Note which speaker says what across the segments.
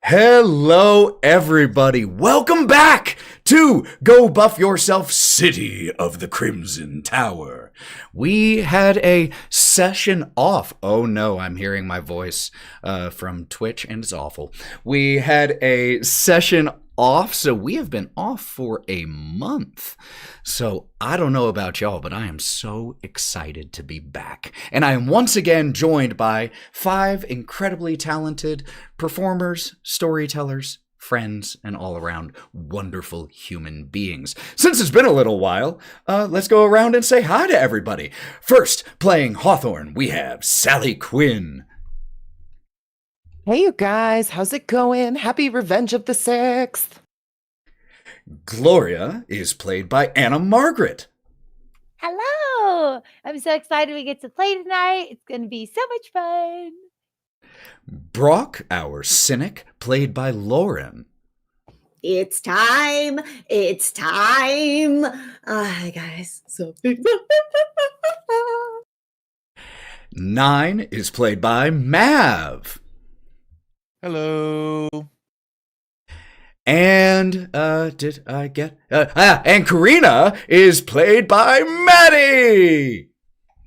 Speaker 1: Hello, everybody. Welcome back to Go Buff Yourself City of the Crimson Tower. We had a session off. Oh no, I'm hearing my voice from Twitch and it's awful. We had a session off, so we have been off for a month. So I don't know about y'all, but I am so excited to be back. And I am once again joined by 5 incredibly talented performers, storytellers, friends, and all around wonderful human beings. Since it's been a little while, let's go around and say hi to everybody. First, playing Hawthorne, we have Sally Quinn.
Speaker 2: Hey, you guys, how's it going? Happy Revenge of the 6th.
Speaker 1: Gloria is played by Margaret.
Speaker 3: Hello! I'm so excited we get to play tonight. It's going to be so much fun.
Speaker 1: Brawk, our cynic, played by Lauren.
Speaker 4: It's time. It's time. Hi, guys. So
Speaker 1: Nyne is played by Mav.
Speaker 5: Hello.
Speaker 1: And, and Karina is played by Matty!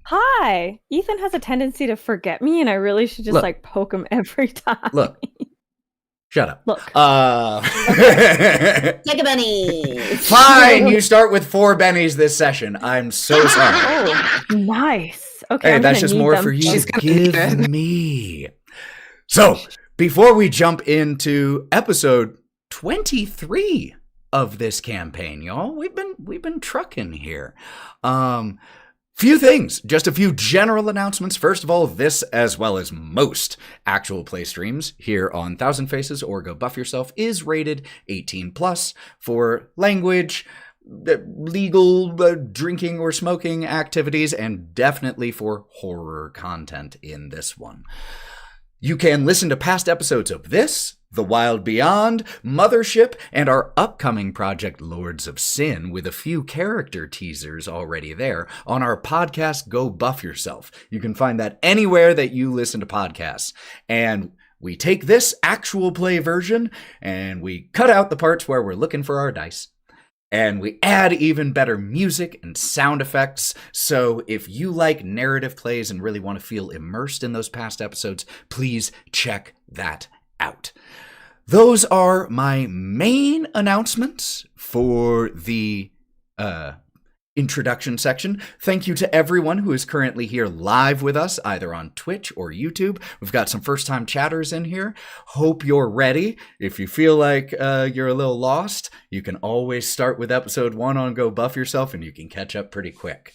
Speaker 6: Hi! Ethan has a tendency to forget me, and I really should just, poke him every time.
Speaker 1: Look. Shut up.
Speaker 6: Look.
Speaker 4: Take a Benny.
Speaker 1: Fine, you start with 4 bennies this session. I'm so sorry.
Speaker 6: Oh, nice. Okay,
Speaker 1: hey, that's just more for you to give me. So, before we jump into episode 23 of this campaign, y'all, we've been trucking here. Few things, just a few general announcements. First of all, this, as well as most actual play streams here on Thousand Faces or Go Buff Yourself, is rated 18+ for language, legal drinking or smoking activities, and definitely for horror content in this one. You can listen to past episodes of this, The Wild Beyond, Mothership, and our upcoming project Lords of Sin, with a few character teasers already there, on our podcast Go Buff Yourself. You can find that anywhere that you listen to podcasts. And we take this actual play version, and we cut out the parts where we're looking for our dice. And we add even better music and sound effects. So if you like narrative plays and really want to feel immersed in those past episodes, please check that out. Those are my main announcements for the introduction section. Thank you to everyone who is currently here live with us, either on Twitch or YouTube. We've got some first-time chatters in here. Hope you're ready. If you feel like you're a little lost, you can always start with episode 1 on Go Buff Yourself, and you can catch up pretty quick.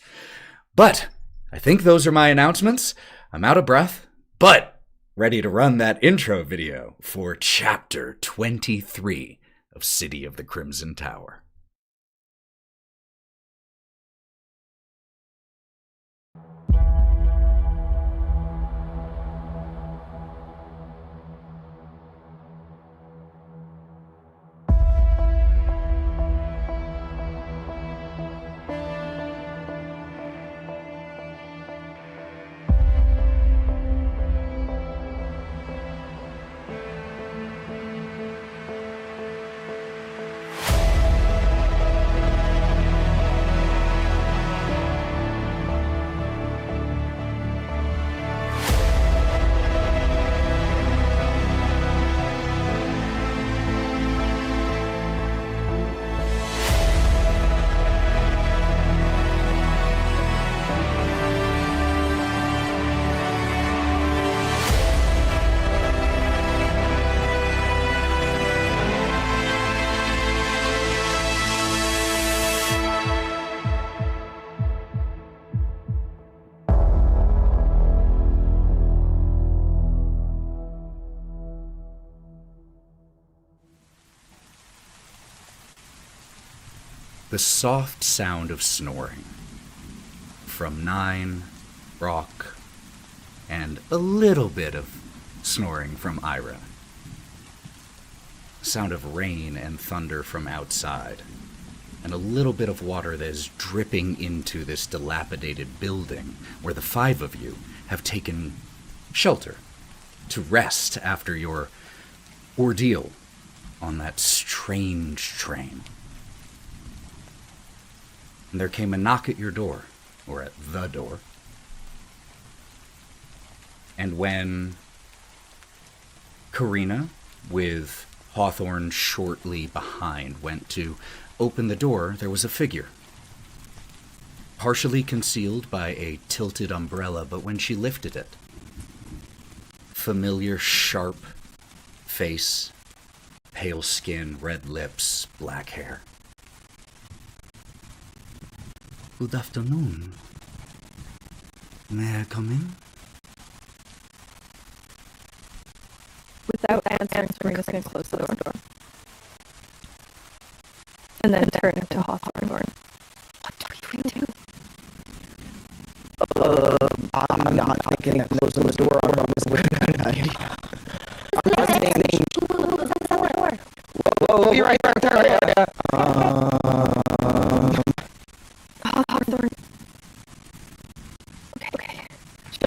Speaker 1: But I think those are my announcements. I'm out of breath, but ready to run that intro video for Chapter 23 of City of the Crimson Tower. The soft sound of snoring from Nyne, Brawk, and a little bit of snoring from Ira. The sound of rain and thunder from outside, and a little bit of water that is dripping into this dilapidated building where the 5 of you have taken shelter to rest after your ordeal on that strange train. And there came a knock at your door, or at the door. And when Karina, with Hawthorne shortly behind, went to open the door, there was a figure, partially concealed by a tilted umbrella, but when she lifted it, familiar sharp face, pale skin, red lips, black hair. Good afternoon. May I come in?
Speaker 6: Without answering, Karina's going to close the door. And then turn to Hawthorne. What do you do?
Speaker 2: I'm not thinking that closing the door on her was a good idea. Whoa, you're right there.
Speaker 6: Hawthorne. Okay.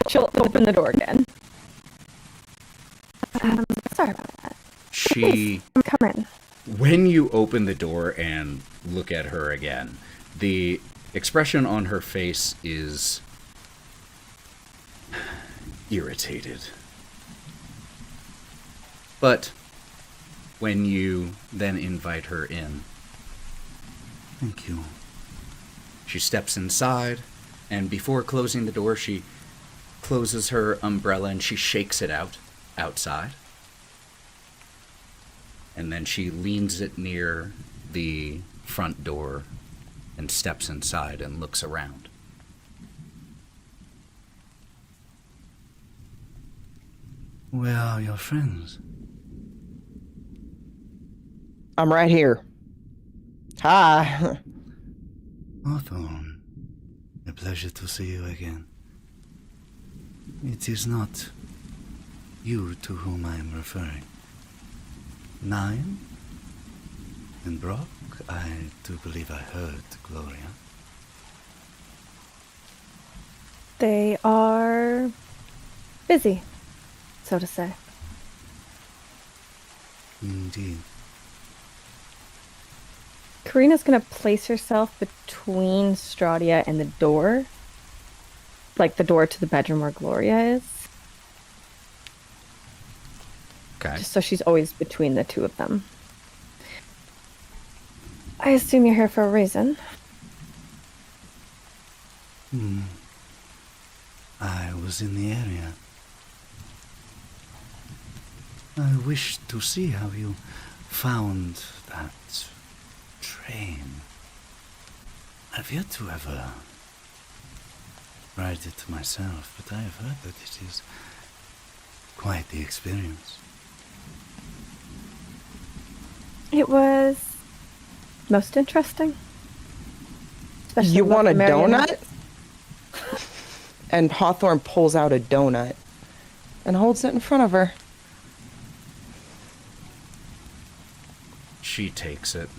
Speaker 6: She'll open the door again. Sorry about that. Come in.
Speaker 1: When you open the door and look at her again, the expression on her face is irritated. But when you then invite her in, thank you. She steps inside, and before closing the door, she closes her umbrella and she shakes it outside. And then she leans it near the front door and steps inside and looks around. Where are your friends?
Speaker 2: I'm right here. Hi.
Speaker 1: Hawthorne, a pleasure to see you again. It is not you to whom I am referring. Nyne and Brawk, I do believe I heard Gloria.
Speaker 6: They are busy, so to say.
Speaker 1: Indeed.
Speaker 6: Karina's going to place herself between Strahd and the door. Like the door to the bedroom where Gloria is.
Speaker 1: Okay.
Speaker 6: Just so she's always between the two of them. I assume you're here for a reason.
Speaker 1: I was in the area. I wished to see how you found that train. I've yet to ever ride it myself, but I have heard that it is quite the experience.
Speaker 6: It was most interesting. Especially
Speaker 2: You want a
Speaker 6: marionette.
Speaker 2: donut? And Hawthorne pulls out a donut and holds it in front of her.
Speaker 1: She takes it.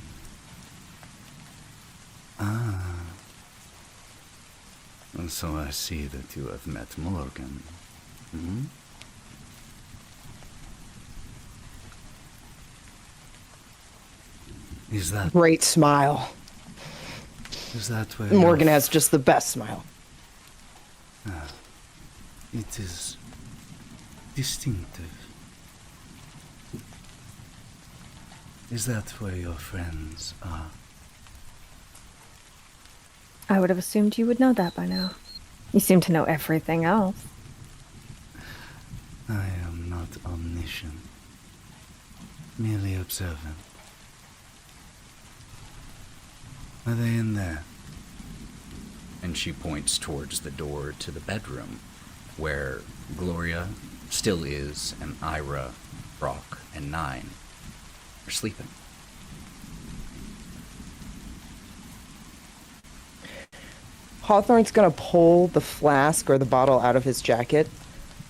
Speaker 1: And so I see that you have met Morgan. Hmm? Is that
Speaker 2: Great smile.
Speaker 1: where
Speaker 2: Morgan has just the best smile.
Speaker 1: It is distinctive. Is that where your friends are?
Speaker 6: I would have assumed you would know that by now. You seem to know everything else.
Speaker 1: I am not omniscient, merely observant. Are they in there? And she points towards the door to the bedroom, where Gloria still is, and Ira, Brawk, and Nyne are sleeping.
Speaker 2: Hawthorne's gonna pull the flask or the bottle out of his jacket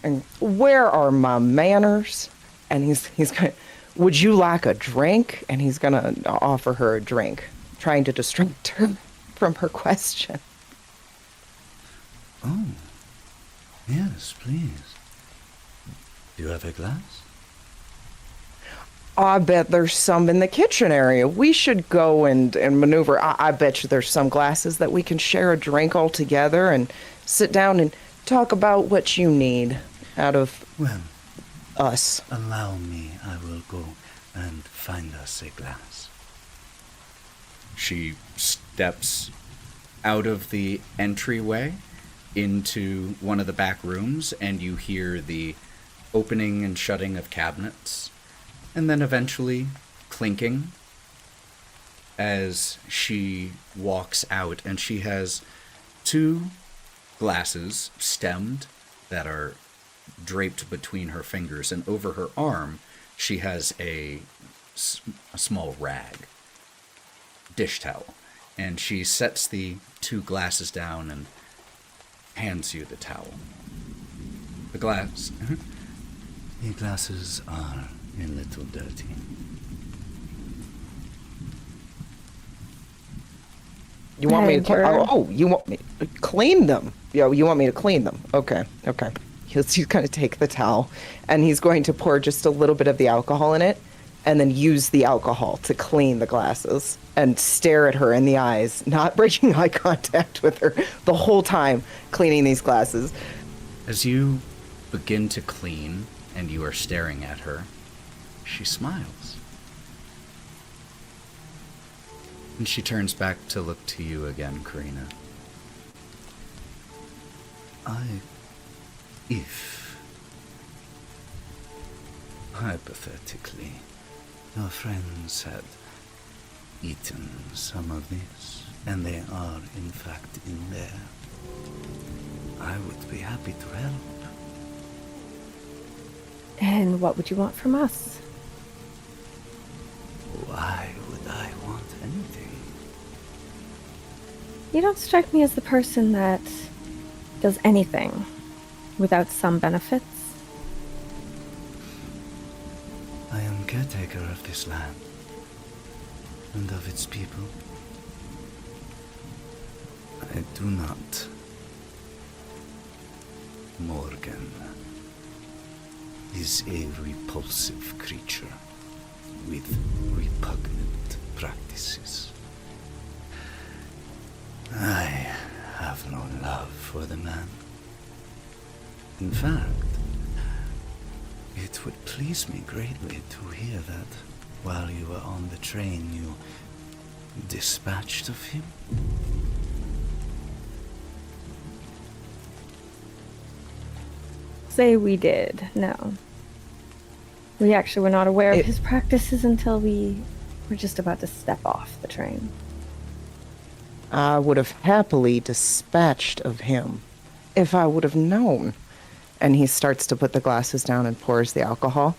Speaker 2: and where are my manners? And he's gonna, would you like a drink? And he's gonna offer her a drink, trying to distract her from her question.
Speaker 1: Oh, yes, please. Do you have a glass?
Speaker 2: I bet there's some in the kitchen area. We should go and maneuver. I bet you there's some glasses that we can share a drink all together and sit down and talk about what you need out of
Speaker 1: Well,
Speaker 2: us.
Speaker 1: allow me. I will go and find us a glass. She steps out of the entryway into one of the back rooms, and you hear the opening and shutting of cabinets, and then eventually clinking as she walks out, and she has 2 glasses stemmed that are draped between her fingers, and over her arm she has a small rag, dish towel, and she sets the 2 glasses down and hands you the towel. The glasses are a little dirty.
Speaker 2: You want me to
Speaker 6: Sure.
Speaker 2: you want me to clean them? You want me to clean them? Okay. He's going to take the towel, and he's going to pour just a little bit of the alcohol in it, and then use the alcohol to clean the glasses and stare at her in the eyes, not breaking eye contact with her the whole time cleaning these glasses.
Speaker 1: As you begin to clean and you are staring at her, she smiles. And she turns back to look to you again, Karina. If, hypothetically, your friends had eaten some of this, and they are in fact in there, I would be happy to help.
Speaker 6: And what would you want from us?
Speaker 1: Why would I want anything?
Speaker 6: You don't strike me as the person that does anything without some benefits.
Speaker 1: I am caretaker of this land and of its people. I do not. Morgan is a repulsive creature with repugnant practices. I have no love for the man. In fact, it would please me greatly to hear that while you were on the train, you dispatched of him.
Speaker 6: Say we did. No. We actually were not aware of his practices until we were just about to step off the train.
Speaker 2: I would have happily dispatched of him if I would have known. And he starts to put the glasses down and pours the alcohol.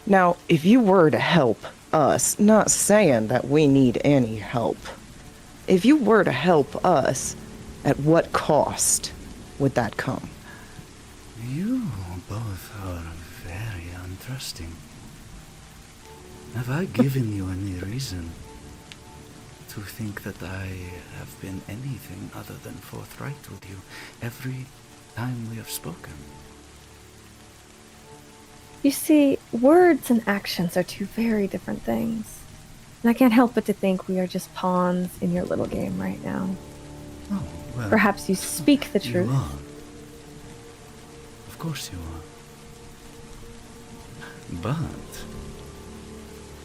Speaker 2: Now, if you were to help us, not saying that we need any help, if you were to help us, at what cost would that come?
Speaker 1: You both are very untrusting. Have I given you any reason to think that I have been anything other than forthright with you every time we have spoken?
Speaker 6: You see, words and actions are 2 very different things. And I can't help but to think we are just pawns in your little game right now.
Speaker 1: Oh, well.
Speaker 6: Perhaps you speak the truth.
Speaker 1: You are. Of course you are. But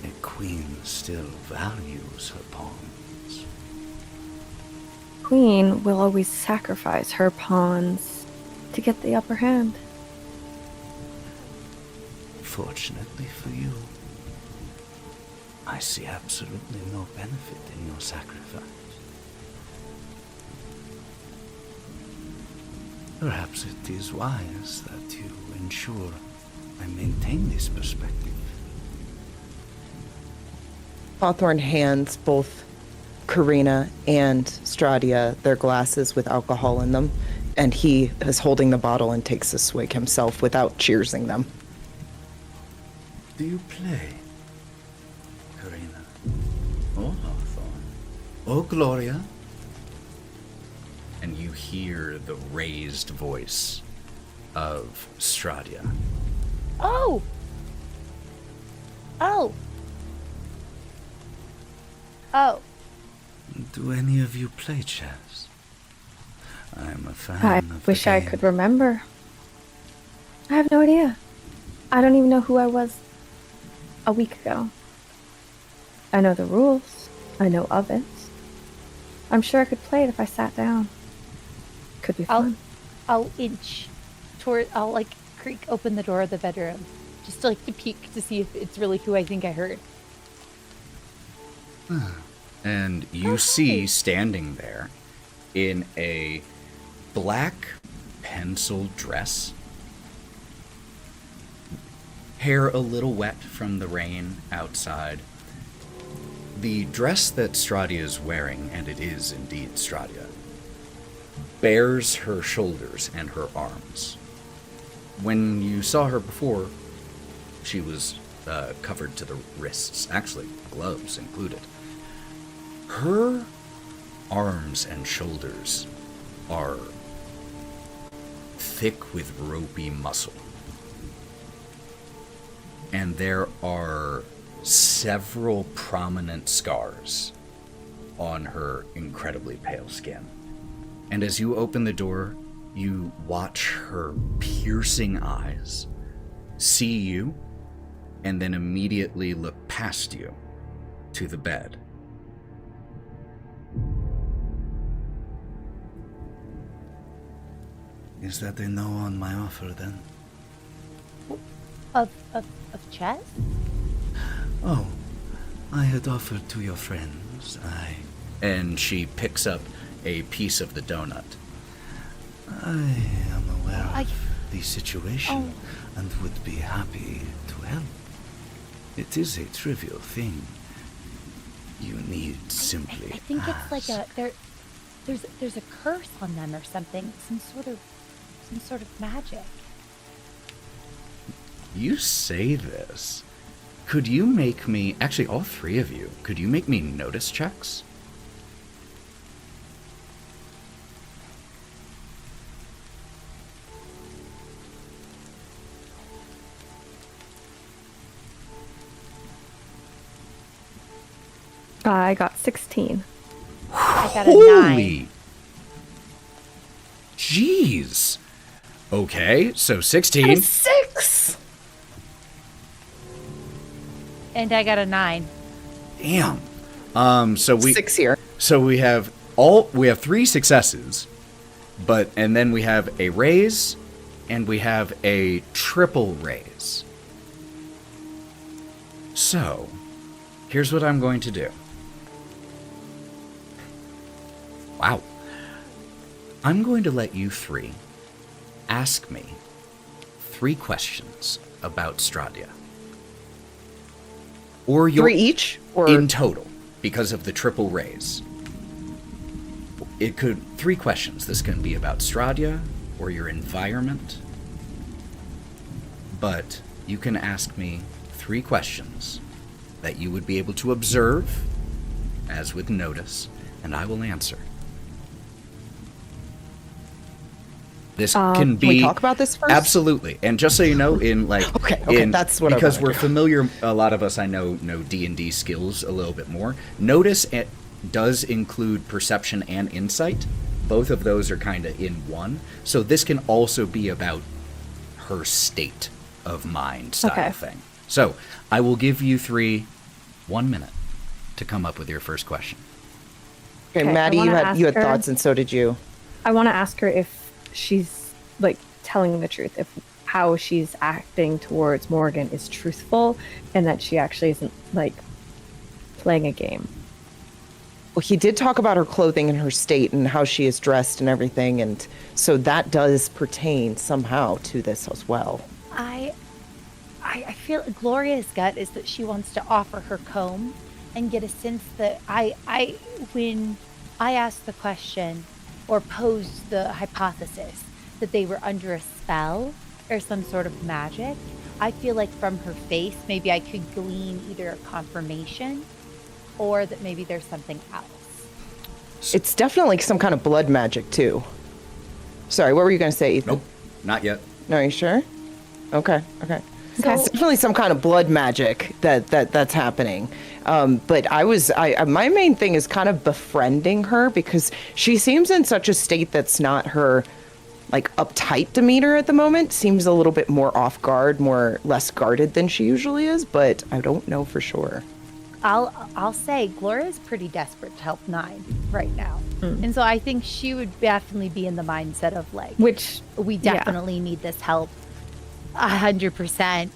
Speaker 1: a queen still values her pawns.
Speaker 6: Queen will always sacrifice her pawns to get the upper hand.
Speaker 1: Fortunately for you, I see absolutely no benefit in your sacrifice. Perhaps it is wise that you ensure I maintain this perspective.
Speaker 2: Hawthorne hands both Karina and Strahd their glasses with alcohol in them, and he is holding the bottle and takes a swig himself without cheersing them.
Speaker 1: Do you play, Karina? Or Hawthorne? Or Gloria? And you hear the raised voice of Strahd.
Speaker 3: Oh! Oh. Oh.
Speaker 1: Do any of you play chess? I'm a fan
Speaker 6: I
Speaker 1: of
Speaker 6: wish
Speaker 1: the
Speaker 6: I
Speaker 1: game.
Speaker 6: could remember. I have no idea. I don't even know who I was a week ago. I know the rules. I know of it. I'm sure I could play it if I sat down. Could be fun.
Speaker 3: I'll inch toward. I'll like creak open the door of the bedroom, just to, like to peek to see if it's really who I think I heard.
Speaker 1: And you see standing there in a black pencil dress, hair a little wet from the rain outside. The dress that Strahd is wearing, and it is indeed Strahd, bears her shoulders and her arms. When you saw her before, she was covered to the wrists, actually gloves included. Her arms and shoulders are thick with ropey muscle. And there are several prominent scars on her incredibly pale skin. And as you open the door, you watch her piercing eyes see you and then immediately look past you to the bed. Is that a no on my offer then?
Speaker 3: Of chess?
Speaker 1: Oh, I had offered to your friends, And she picks up a piece of the donut. I am aware of the situation and would be happy to help. It is a trivial thing. You need simply
Speaker 3: I think
Speaker 1: ask.
Speaker 3: it's like there's a curse on them or something. Some sort of magic.
Speaker 1: You say this. Could you make me, actually all three of you, could you make me notice checks?
Speaker 6: I got 16.
Speaker 3: I got a 9.
Speaker 1: Jeez. Okay, so 16.
Speaker 2: 6.
Speaker 3: And I got a 9.
Speaker 1: Damn. So we
Speaker 2: 6 here.
Speaker 1: So we have 3 successes, and then we have a raise, and we have a triple raise. So, here's what I'm going to do. Wow. I'm going to let you 3 ask me 3 questions about Strahd. Or
Speaker 2: 3 each? Or
Speaker 1: in total, because of the triple raise. It could 3 questions. This can be about Strahd or your environment. But you can ask me 3 questions that you would be able to observe, as with notice, and I will answer. This can be.
Speaker 2: Can we talk about this first?
Speaker 1: Absolutely, and just so you know,
Speaker 2: Okay, that's what I
Speaker 1: because
Speaker 2: wanted
Speaker 1: we're
Speaker 2: to.
Speaker 1: familiar. A lot of us, I know D&D skills a little bit more. Notice it does include perception and insight. Both of those are kind of in one. So this can also be about her state of mind style thing. So I will give you 3 1 minute to come up with your first question.
Speaker 2: Okay,
Speaker 6: Okay,
Speaker 2: Matty,
Speaker 6: I
Speaker 2: you had
Speaker 6: wanna ask her-
Speaker 2: thoughts, and so did you.
Speaker 6: I want to ask her if she's like telling the truth, if how she's acting towards Morgan is truthful, and that she actually isn't like playing a game.
Speaker 2: Well, he did talk about her clothing and her state and how she is dressed and everything, and so that does pertain somehow to this as well.
Speaker 3: I feel Gloria's gut is that she wants to offer her comb and get a sense that when I asked the question or posed the hypothesis that they were under a spell or some sort of magic, I feel like from her face, maybe I could glean either a confirmation or that maybe there's something else.
Speaker 2: It's definitely some kind of blood magic, too. Sorry, what were you going to say, Ethan?
Speaker 1: Nope, not yet.
Speaker 2: No, are you sure? Okay.
Speaker 3: So
Speaker 2: It's definitely some kind of blood magic that's happening. But my main thing is kind of befriending her because she seems in such a state that's not her like uptight demeanor at the moment. Seems a little bit more off guard, less guarded than she usually is, but I don't know for sure.
Speaker 3: I'll say Gloria's pretty desperate to help Nyne right now. And so I think she would definitely be in the mindset of like,
Speaker 6: Which
Speaker 3: we definitely need this help 100%.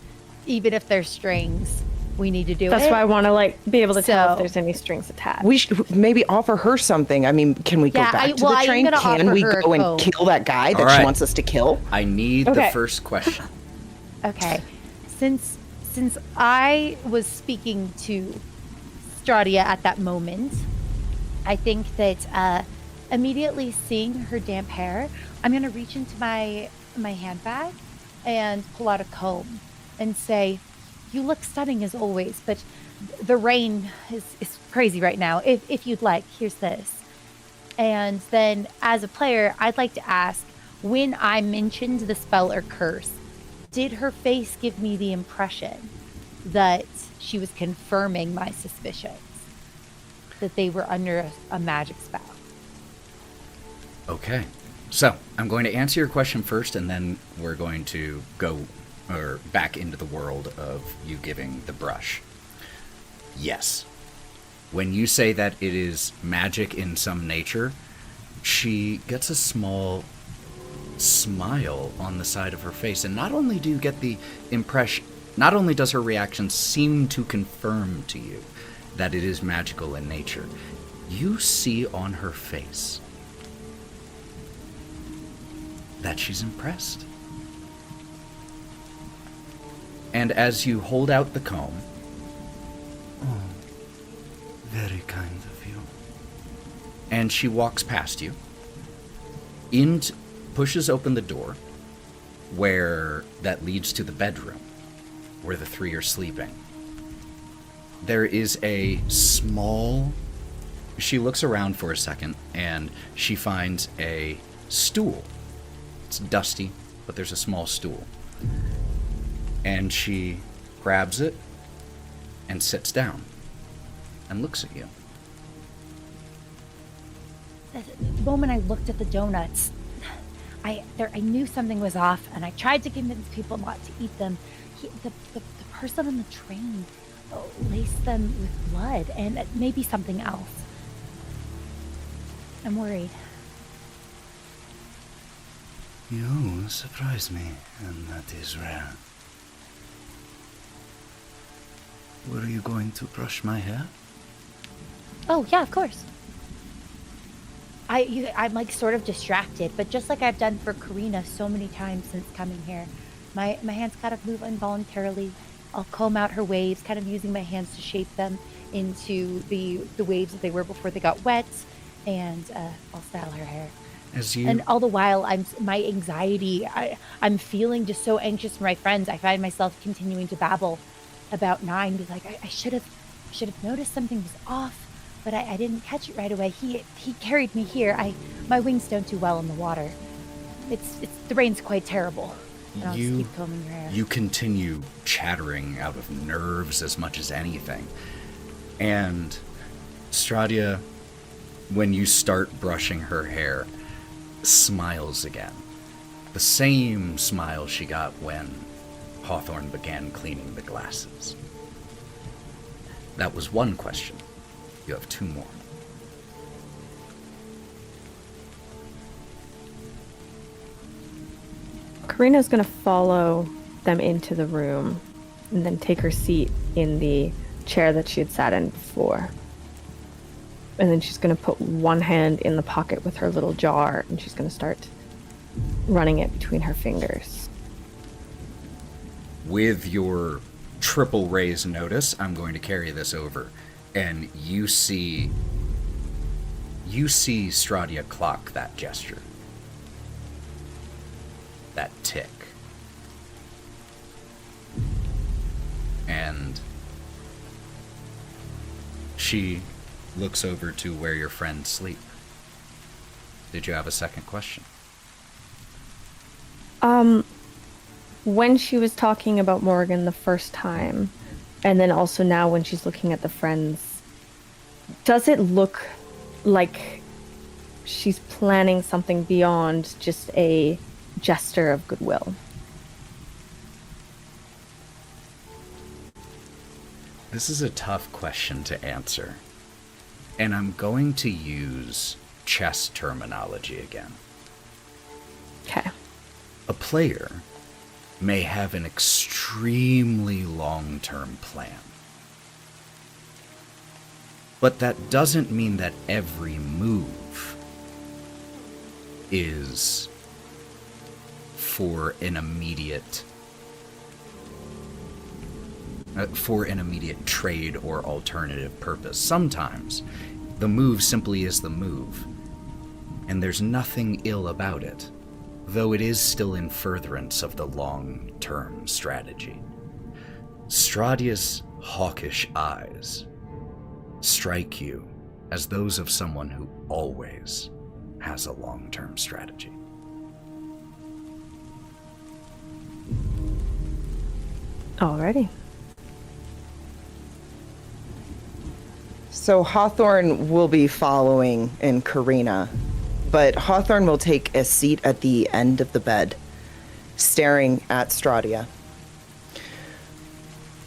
Speaker 3: Even if there's strings, we need to do it.
Speaker 6: that's why I want to like be able to tell
Speaker 3: So-
Speaker 6: if there's any strings attached.
Speaker 2: We should maybe offer her something. I mean, can we go
Speaker 3: Yeah,
Speaker 2: back to
Speaker 3: well,
Speaker 2: the
Speaker 3: I'm
Speaker 2: train?
Speaker 3: gonna
Speaker 2: Can
Speaker 3: offer
Speaker 2: we
Speaker 3: her a
Speaker 2: go and
Speaker 3: comb.
Speaker 2: kill that guy that
Speaker 1: All
Speaker 2: she
Speaker 1: right.
Speaker 2: wants us to kill?
Speaker 1: I need
Speaker 6: Okay.
Speaker 1: the first question.
Speaker 3: Okay. Since I was speaking to Strahd at that moment, I think that immediately seeing her damp hair, I'm gonna reach into my handbag and pull out a comb and say, "You look stunning as always, but the rain is crazy right now. If you'd like, here's this." And then as a player, I'd like to ask, when I mentioned the spell or curse, did her face give me the impression that she was confirming my suspicions, that they were under a magic spell?
Speaker 1: Okay. So, I'm going to answer your question first, and then we're going to go back into the world of you giving the brush. Yes. When you say that it is magic in some nature, she gets a small smile on the side of her face. And not only do you get the impression, not only does her reaction seem to confirm to you that it is magical in nature, you see on her face that she's impressed. And as you hold out the comb, "Oh, very kind of you." And she walks past you, pushes open the door that leads to the bedroom where the three are sleeping. There is a small... She looks around for a second, and she finds a stool. It's dusty, but there's a small stool. And she grabs it and sits down and looks at you.
Speaker 3: The moment I looked at the donuts, I knew something was off, and I tried to convince people not to eat them. The person on the train laced them with blood and maybe something else. I'm worried.
Speaker 1: You surprise me, and that is rare. Were you going to brush my hair?
Speaker 3: Oh, yeah, of course. I'm like sort of distracted, but just like I've done for Karina so many times since coming here, my hands kind of move involuntarily. I'll comb out her waves, kind of using my hands to shape them into the waves that they were before they got wet, and I'll style her hair. And all the while, my anxiety, I'm feeling just so anxious for my friends. I find myself continuing to babble about Nyne, be like, I should have noticed something was off, but I didn't catch it right away. He carried me here. My wings don't do well in the water. The rain's quite terrible. And I'll just keep combing your hair.
Speaker 1: You continue chattering out of nerves as much as anything. And Strahd, when you start brushing her hair, smiles again. The same smile she got when Hawthorne began cleaning the glasses. That was one question. You have two more.
Speaker 6: Karina's going to follow them into the room and then take her seat in the chair that she had sat in before. And then she's going to put one hand in the pocket with her little jar, and she's going to start running it between her fingers.
Speaker 1: With your triple raise notice, I'm going to carry this over. And you see Strahd clock that gesture. That tick. And she looks over to where your friends sleep. Did you have a second question?
Speaker 6: when she was talking about Morgan the first time, and then also now when she's looking at the friends, does it look like she's planning something beyond just a gesture of goodwill?
Speaker 1: This is a tough question to answer, and I'm going to use chess terminology again.
Speaker 6: Okay.
Speaker 1: A player may have an extremely long-term plan, but that doesn't mean that every move is for an immediate trade or alternative purpose. Sometimes the move simply is the move, and there's nothing ill about it, though it is still in furtherance of the long-term strategy. Strahd's hawkish eyes strike you as those of someone who always has a long-term strategy.
Speaker 6: Alrighty.
Speaker 2: So Hawthorne will be following in Karina, but Hawthorne will take a seat at the end of the bed, staring at Strahd.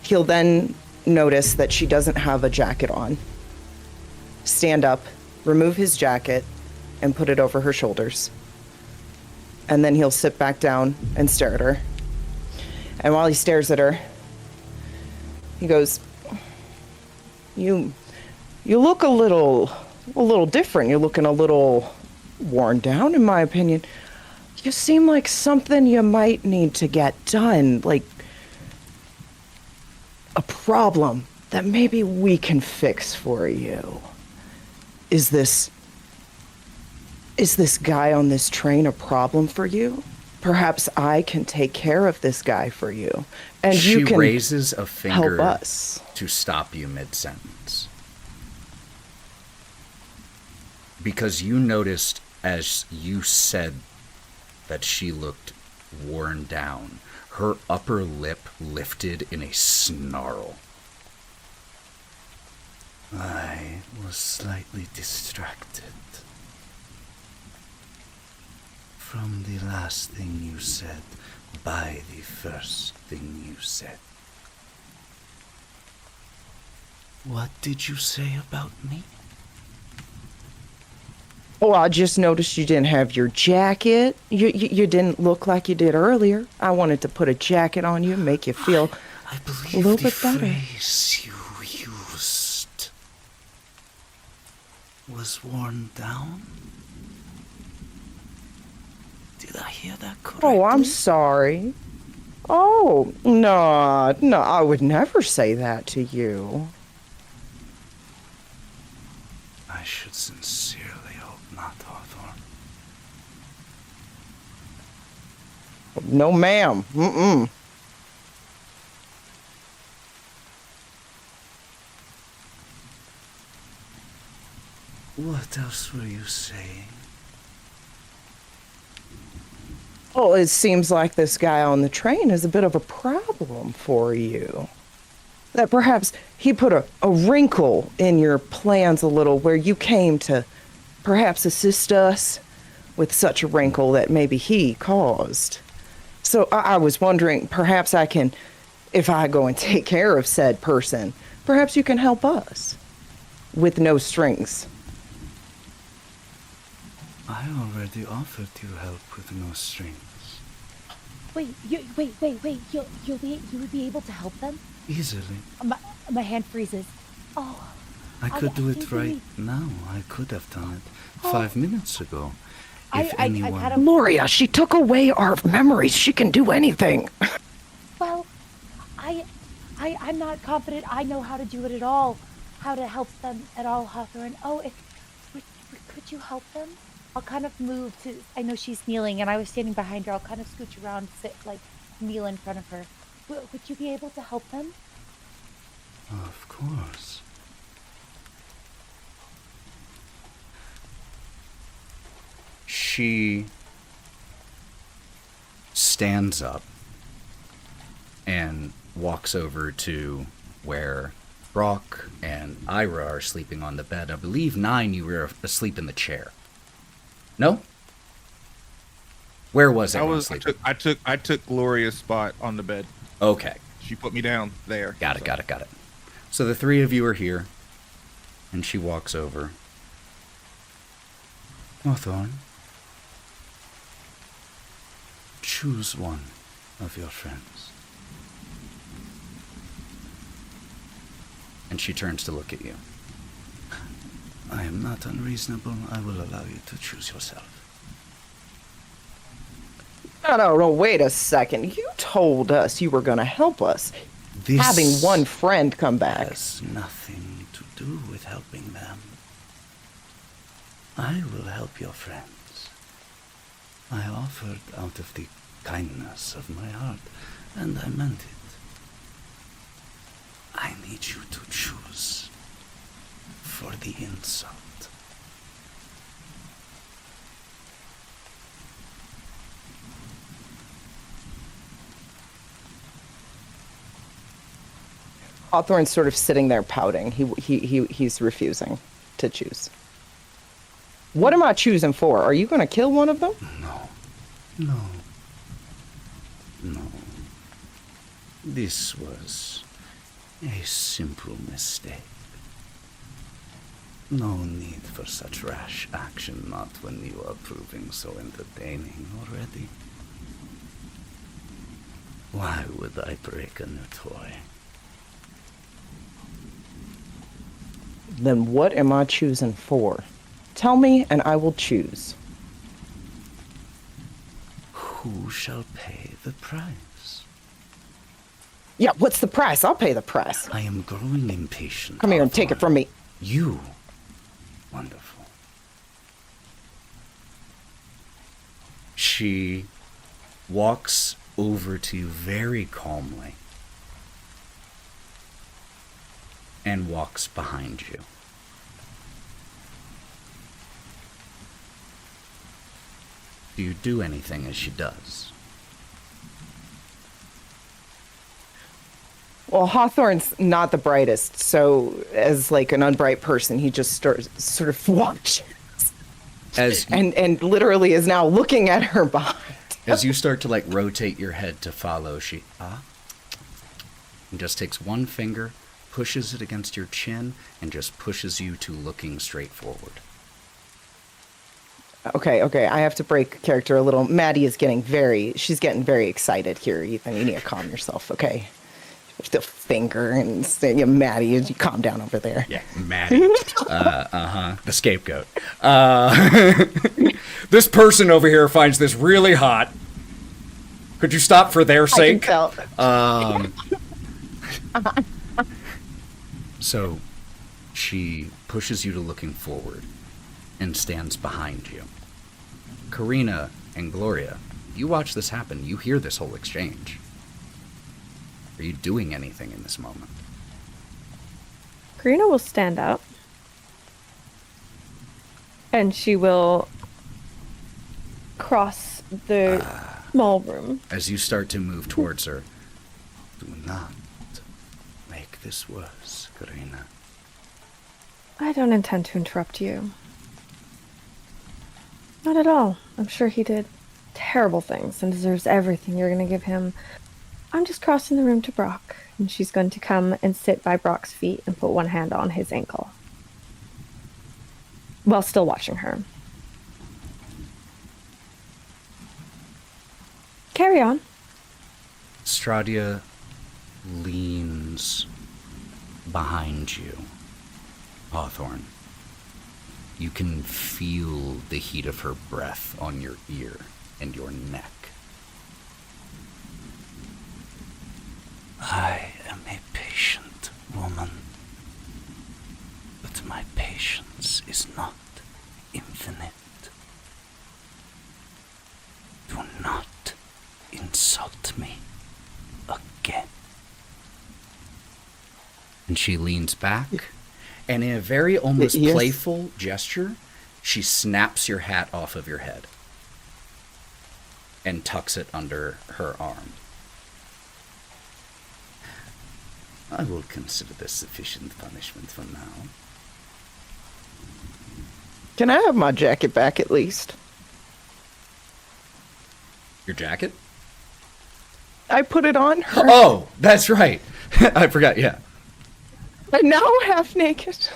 Speaker 2: He'll then notice that she doesn't have a jacket on. Stand up, remove his jacket, and put it over her shoulders. And then he'll sit back down and stare at her. And while he stares at her, he goes, You look a little different. You're looking a little worn down, in my opinion. You seem like something you might need to get done, like a problem that maybe we can fix for you. Is this guy on this train a problem for you? Perhaps I can take care of this guy for you, and you can
Speaker 1: raises a finger
Speaker 2: help us
Speaker 1: to stop you mid-sentence. Because you noticed as you said that she looked worn down, her upper lip lifted in a snarl. I was slightly distracted from the last thing you said by the first thing you said. What did you say about me?
Speaker 2: Oh, I just noticed you didn't have your jacket. You didn't look like you did earlier. I wanted to put a jacket on you and make you feel
Speaker 1: I believe
Speaker 2: a little
Speaker 1: the
Speaker 2: bit better.
Speaker 1: phrase you used was worn down. Did I hear that correctly?
Speaker 2: Oh, I'm sorry. Oh, no, I would never say that to you.
Speaker 1: I should sincerely hope not, Hawthorne.
Speaker 2: No, ma'am. Mm-mm.
Speaker 1: What else were you saying?
Speaker 2: Well, it seems like this guy on the train is a bit of a problem for you. That perhaps he put a wrinkle in your plans a little, where you came to perhaps assist us with such a wrinkle that maybe he caused. So I was wondering, perhaps I can, if I go and take care of said person, perhaps you can help us with no strings.
Speaker 1: I already offered you help with no strings.
Speaker 3: Wait. You would be able to help them?
Speaker 1: Easily.
Speaker 3: My hand freezes. Oh.
Speaker 1: I could do it
Speaker 3: can't
Speaker 1: right
Speaker 3: believe-
Speaker 1: now. I could have done it 5 minutes ago. If
Speaker 3: I
Speaker 1: anyone...
Speaker 3: kind of-
Speaker 2: Gloria, she took away our memories. She can do anything.
Speaker 3: Well, I'm not confident I know how to do it at all. How to help them at all, Hawthorne. Oh, could you help them? I'll kind of move to... I know she's kneeling, and I was standing behind her. I'll kind of scooch around, sit, like, kneel in front of her. Would you be able to help them?
Speaker 1: Of course. She stands up and walks over to where Brawk and Ira are sleeping on the bed. I believe, Nyne, you were asleep in the chair. No? Where was everyone sleeping?
Speaker 5: I took Gloria's spot on the bed.
Speaker 1: Okay.
Speaker 5: She put me down there.
Speaker 1: Got it. So the three of you are here, and she walks over. Hawthorne, choose one of your friends. And she turns to look at you. I am not unreasonable. I will allow you to choose yourself.
Speaker 2: No, wait a second. You told us you were going to help us.
Speaker 1: This
Speaker 2: Having one friend come back
Speaker 1: has nothing to do with helping them. I will help your friends. I offered out of the kindness of my heart, and I meant it. I need you to choose for the insult.
Speaker 2: Hawthorne's sort of sitting there pouting. He's refusing to choose. What am I choosing for? Are you going to kill one of them?
Speaker 1: No. This was a simple mistake. No need for such rash action, not when you are proving so entertaining already. Why would I break a new toy?
Speaker 2: Then what am I choosing for? Tell me and I will choose.
Speaker 1: Who shall pay the price?
Speaker 2: Yeah, what's the price? I'll pay the price.
Speaker 1: I am growing impatient.
Speaker 2: Come here and take it from me.
Speaker 1: You. Wonderful. She walks over to you very calmly and walks behind you. Do you do anything as she does?
Speaker 2: Well, Hawthorne's not the brightest, so as like an unbright person, he just sort of watches and literally is now looking at her behind.
Speaker 1: As you start to like rotate your head to follow, she and just takes one finger, pushes it against your chin, and just pushes you to looking straight forward.
Speaker 2: Okay, I have to break character a little. Matty is getting very excited here, Ethan. You need to calm yourself, okay? The finger and say, yeah, Matty, you calm down over there.
Speaker 1: Yeah, Matty. The scapegoat. This person over here finds this really hot. Could you stop for their sake?
Speaker 2: I can tell.
Speaker 1: So she pushes you to looking forward and stands behind you. Karina and Gloria, you watch this happen. You hear this whole exchange. Are you doing anything in this moment?
Speaker 6: Karina will stand up. And she will cross the small room.
Speaker 1: As you start to move towards her, do not make this worse, Karina.
Speaker 6: I don't intend to interrupt you. Not at all. I'm sure he did terrible things and deserves everything you're going to give him. I'm just crossing the room to Brawk, and she's going to come and sit by Brock's feet and put one hand on his ankle, while still watching her. Carry on.
Speaker 1: Strahd leans behind you, Hawthorne. You can feel the heat of her breath on your ear and your neck. I am a patient woman, but my patience is not infinite. Do not insult me again. And she leans back, and in a very almost playful gesture, she snaps your hat off of your head and tucks it under her arm. I will consider this sufficient punishment for now.
Speaker 2: Can I have my jacket back at least?
Speaker 1: Your jacket?
Speaker 2: I put it on her.
Speaker 1: Oh, that's right. I forgot, yeah.
Speaker 2: I'm now half naked.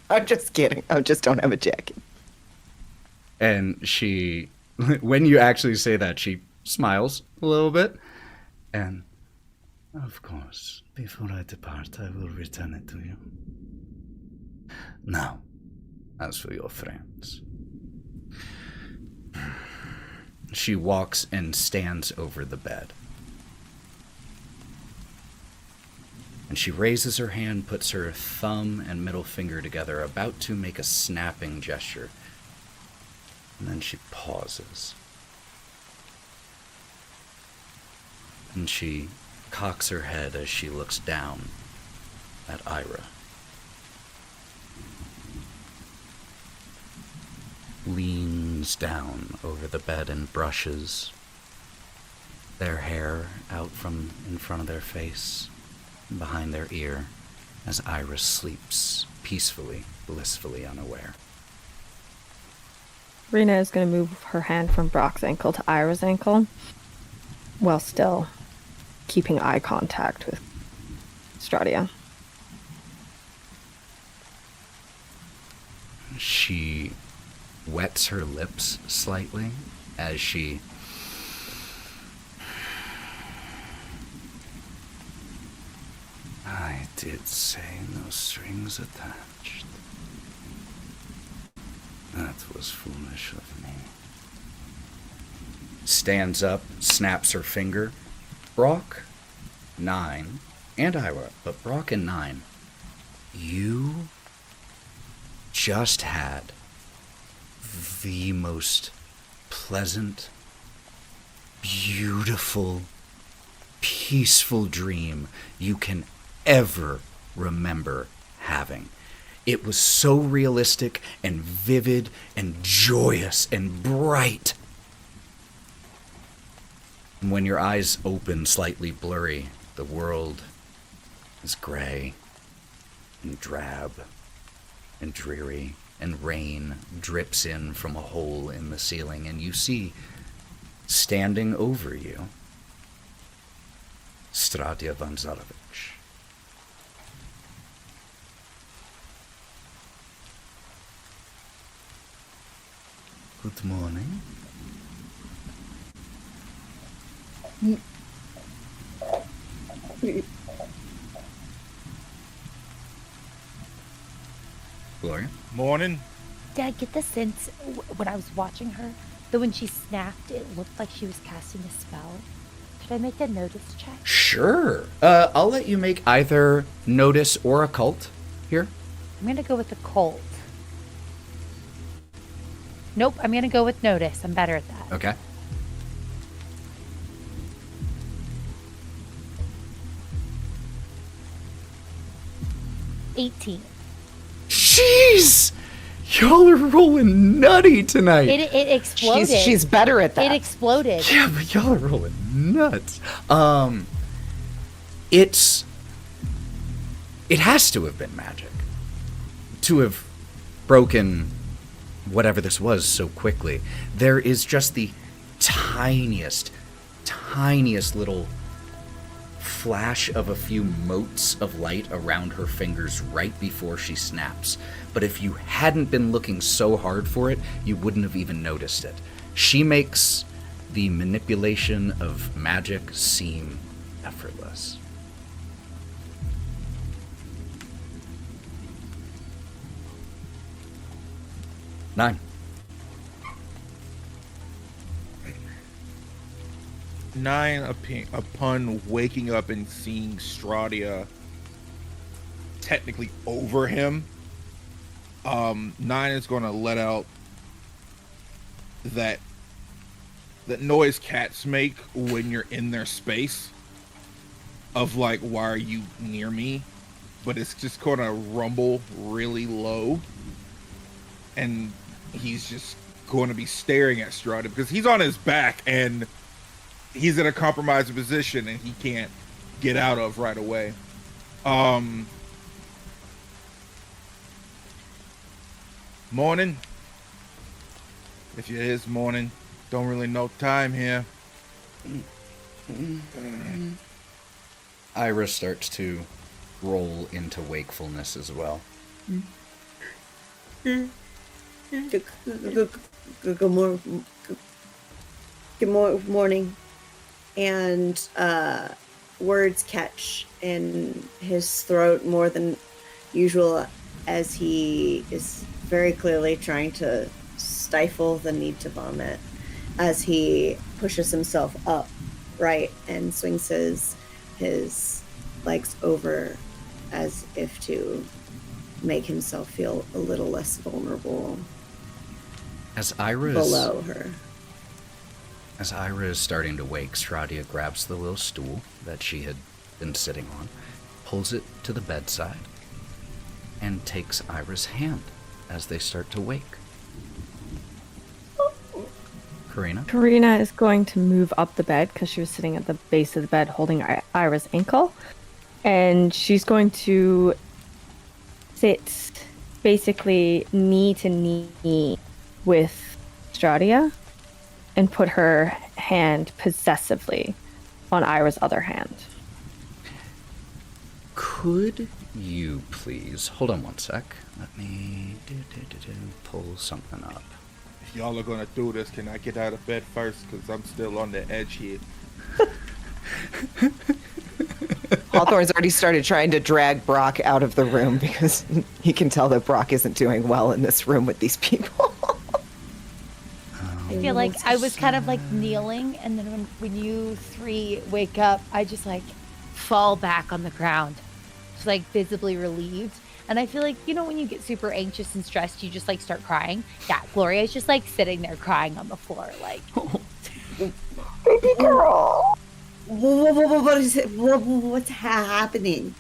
Speaker 2: I'm just kidding. I just don't have a jacket.
Speaker 1: And she, when you actually say that, she smiles a little bit. And, of course, before I depart, I will return it to you. Now, as for your friends. She walks and stands over the bed. And she raises her hand, puts her thumb and middle finger together, about to make a snapping gesture. And then she pauses. And she cocks her head as she looks down at Ira. Leans down over the bed and brushes their hair out from in front of their face, behind their ear, as Ira sleeps peacefully, blissfully unaware.
Speaker 6: Rena is going to move her hand from Brawk's ankle to Ira's ankle, while still keeping eye contact with Strahd.
Speaker 1: She wets her lips slightly as she I did say no strings attached. That was foolish of me. Stands up, snaps her finger. Brawk, Nyne, and Ira, but Brawk and Nyne, you just had the most pleasant, beautiful, peaceful dream you can ever remember having. It was so realistic and vivid and joyous and bright. And when your eyes open slightly blurry, the world is gray and drab and dreary, and rain drips in from a hole in the ceiling, and you see, standing over you, Strahd Vanzarovich. Good morning. Gloria?
Speaker 5: Morning.
Speaker 3: Did I get the sense when I was watching her that when she snapped, it looked like she was casting a spell? Could I make a notice check?
Speaker 1: Sure. I'll let you make either notice or occult here.
Speaker 3: I'm going to go with the Colt. Nope, I'm going to go with notice. I'm better at that.
Speaker 1: Okay.
Speaker 3: $18.
Speaker 1: Jeez! Y'all are rolling nutty tonight.
Speaker 3: It exploded.
Speaker 2: She's better at that.
Speaker 3: It exploded.
Speaker 1: Yeah, but y'all are rolling nuts. It has to have been magic to have broken whatever this was so quickly. There is just the tiniest little flash of a few motes of light around her fingers right before she snaps. But if you hadn't been looking so hard for it, you wouldn't have even noticed it. She makes the manipulation of magic seem effortless. Nyne.
Speaker 5: Nyne, upon waking up and seeing Strahd technically over him, Nyne is going to let out that noise cats make when you're in their space of like, why are you near me? But it's just going to rumble really low, and he's just going to be staring at Strahd because he's on his back and he's in a compromised position and he can't get out of right away. Morning. If it is morning, don't really know time here.
Speaker 1: Ira starts to roll into wakefulness as well.
Speaker 4: Good morning. And words catch in his throat more than usual as he is very clearly trying to stifle the need to vomit as he pushes himself up, right, and swings his legs over as if to make himself feel a little less vulnerable
Speaker 1: As Ira
Speaker 4: below her.
Speaker 1: As Ira is starting to wake, Strahd grabs the little stool that she had been sitting on, pulls it to the bedside, and takes Ira's hand as they start to wake. Karina?
Speaker 6: Karina is going to move up the bed because she was sitting at the base of the bed holding Ira's ankle. And she's going to sit basically knee to knee with Strahd and put her hand possessively on Ira's other hand.
Speaker 1: Could you please hold on one sec? Let me pull something up.
Speaker 5: If y'all are gonna do this, can I get out of bed first? Because I'm still on the edge here.
Speaker 2: Hawthorne's already started trying to drag Brawk out of the room because he can tell that Brawk isn't doing well in this room with these people.
Speaker 3: I feel like I was kind of like kneeling, and then when you three wake up, I just like fall back on the ground, just like visibly relieved. And I feel like, you know, when you get super anxious and stressed, you just like start crying. Yeah, Gloria's just like sitting there crying on the floor, like.
Speaker 2: Baby girl.
Speaker 4: What is it? What's happening?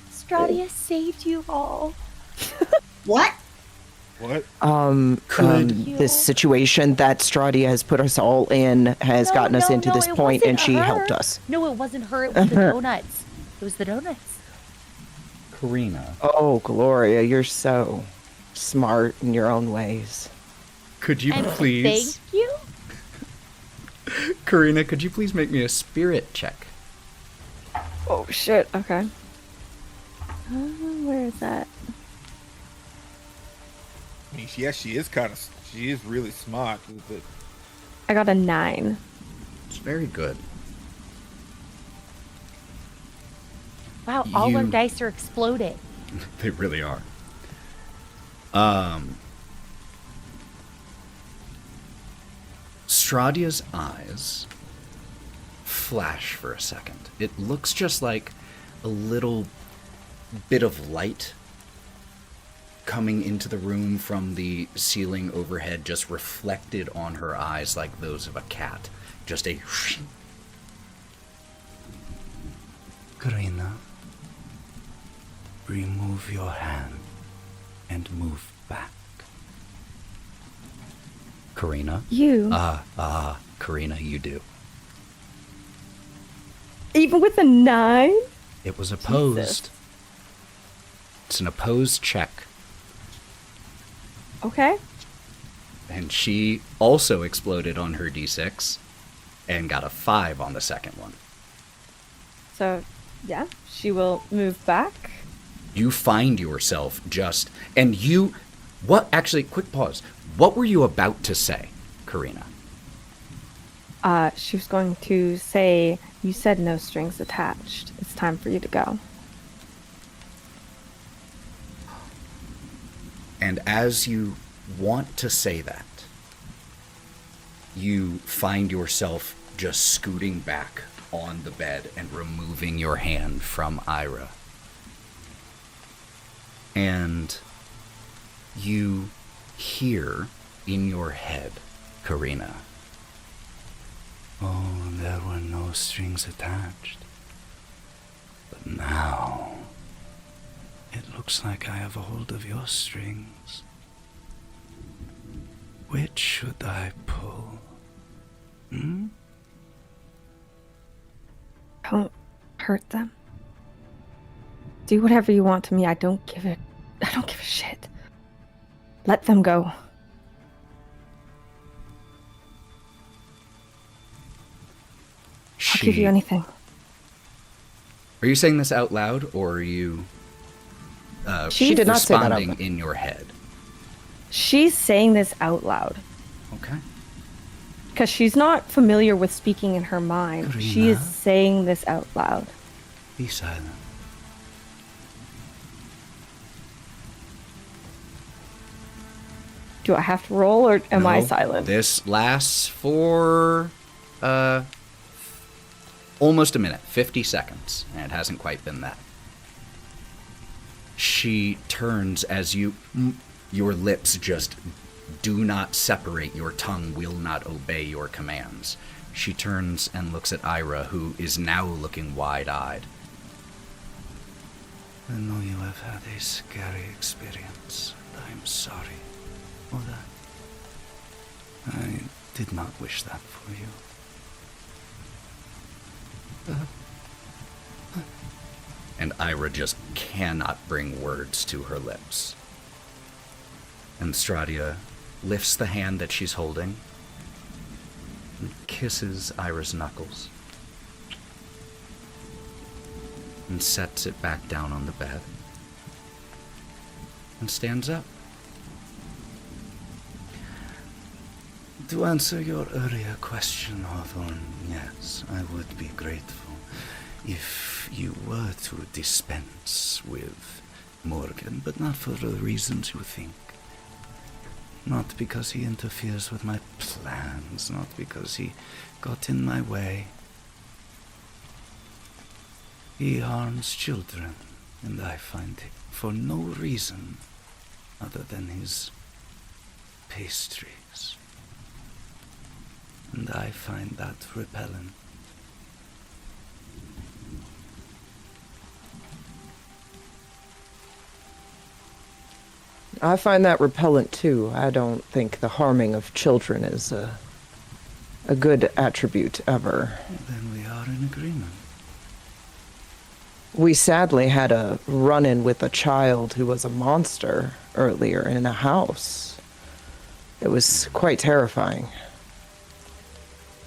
Speaker 3: Strahd saved you all.
Speaker 4: What?
Speaker 5: What?
Speaker 2: This situation that Strahd has put us all in has gotten us into this point, and she helped us.
Speaker 3: No, it wasn't her. It was the donuts. It was the donuts.
Speaker 1: Karina.
Speaker 2: Oh, Gloria, you're so smart in your own ways.
Speaker 1: Could you
Speaker 3: And
Speaker 1: please...
Speaker 3: Thank you.
Speaker 1: Karina, could you please make me a spirit check?
Speaker 6: Oh, shit. Okay. Where is that?
Speaker 5: I mean, yes, she is really smart. But
Speaker 6: I got a 9.
Speaker 1: It's very good.
Speaker 3: Wow, all our dice are exploding.
Speaker 1: They really are. Strahd's eyes flash for a second. It looks just like a little bit of light coming into the room from the ceiling overhead, just reflected on her eyes like those of a cat. Just a... Karina, remove your hand and move back. Karina?
Speaker 6: You?
Speaker 1: Karina, you do.
Speaker 6: Even with a 9?
Speaker 1: It was opposed.
Speaker 6: Jesus.
Speaker 1: It's an opposed check.
Speaker 6: Okay.
Speaker 1: And she also exploded on her d6 and got a 5 on the second one.
Speaker 6: So, yeah, she will move back.
Speaker 1: You find yourself just... And you... What... Actually, quick pause. What were you about to say, Karina?
Speaker 6: She was going to say, you said no strings attached. It's time for you to go.
Speaker 1: And as you want to say that, you find yourself just scooting back on the bed and removing your hand from Ira. And you hear in your head, Karina, "Oh, there were no strings attached. But now, it looks like I have a hold of your strings. Which should I pull?
Speaker 6: Don't hurt them. Do whatever you want to me. I don't give a shit. Let them go. I'll give you anything.
Speaker 1: Are you saying this out loud, or are you
Speaker 2: She did not say that out
Speaker 1: responding
Speaker 2: loud.
Speaker 1: in your head?
Speaker 6: She's saying this out loud.
Speaker 1: Okay.
Speaker 6: Because she's not familiar with speaking in her mind.
Speaker 1: Karina?
Speaker 6: She is saying this out loud.
Speaker 1: Be silent.
Speaker 6: Do I have to roll, or am I
Speaker 1: No,
Speaker 6: silent?
Speaker 1: This lasts for almost a minute, 50 seconds, and it hasn't quite been that. She turns as your lips just do not separate, your tongue will not obey your commands. She turns and looks at Ira, who is now looking wide-eyed. I know you have had a scary experience, and I'm sorry for that. I did not wish that for you. And Ira just cannot bring words to her lips. And Strahd lifts the hand that she's holding and kisses Ira's knuckles and sets it back down on the bed and stands up. To answer your earlier question, Hawthorne, yes, I would be grateful if you were to dispense with Morgan, but not for the reasons you think. Not because he interferes with my plans, not because he got in my way. He harms children, and I find it for no reason other than his pastries. And I find that repellent.
Speaker 2: I find that repellent too. I don't think the harming of children is a good attribute ever.
Speaker 1: Then we are in agreement.
Speaker 2: We sadly had a run-in with a child who was a monster earlier in a house. It was quite terrifying.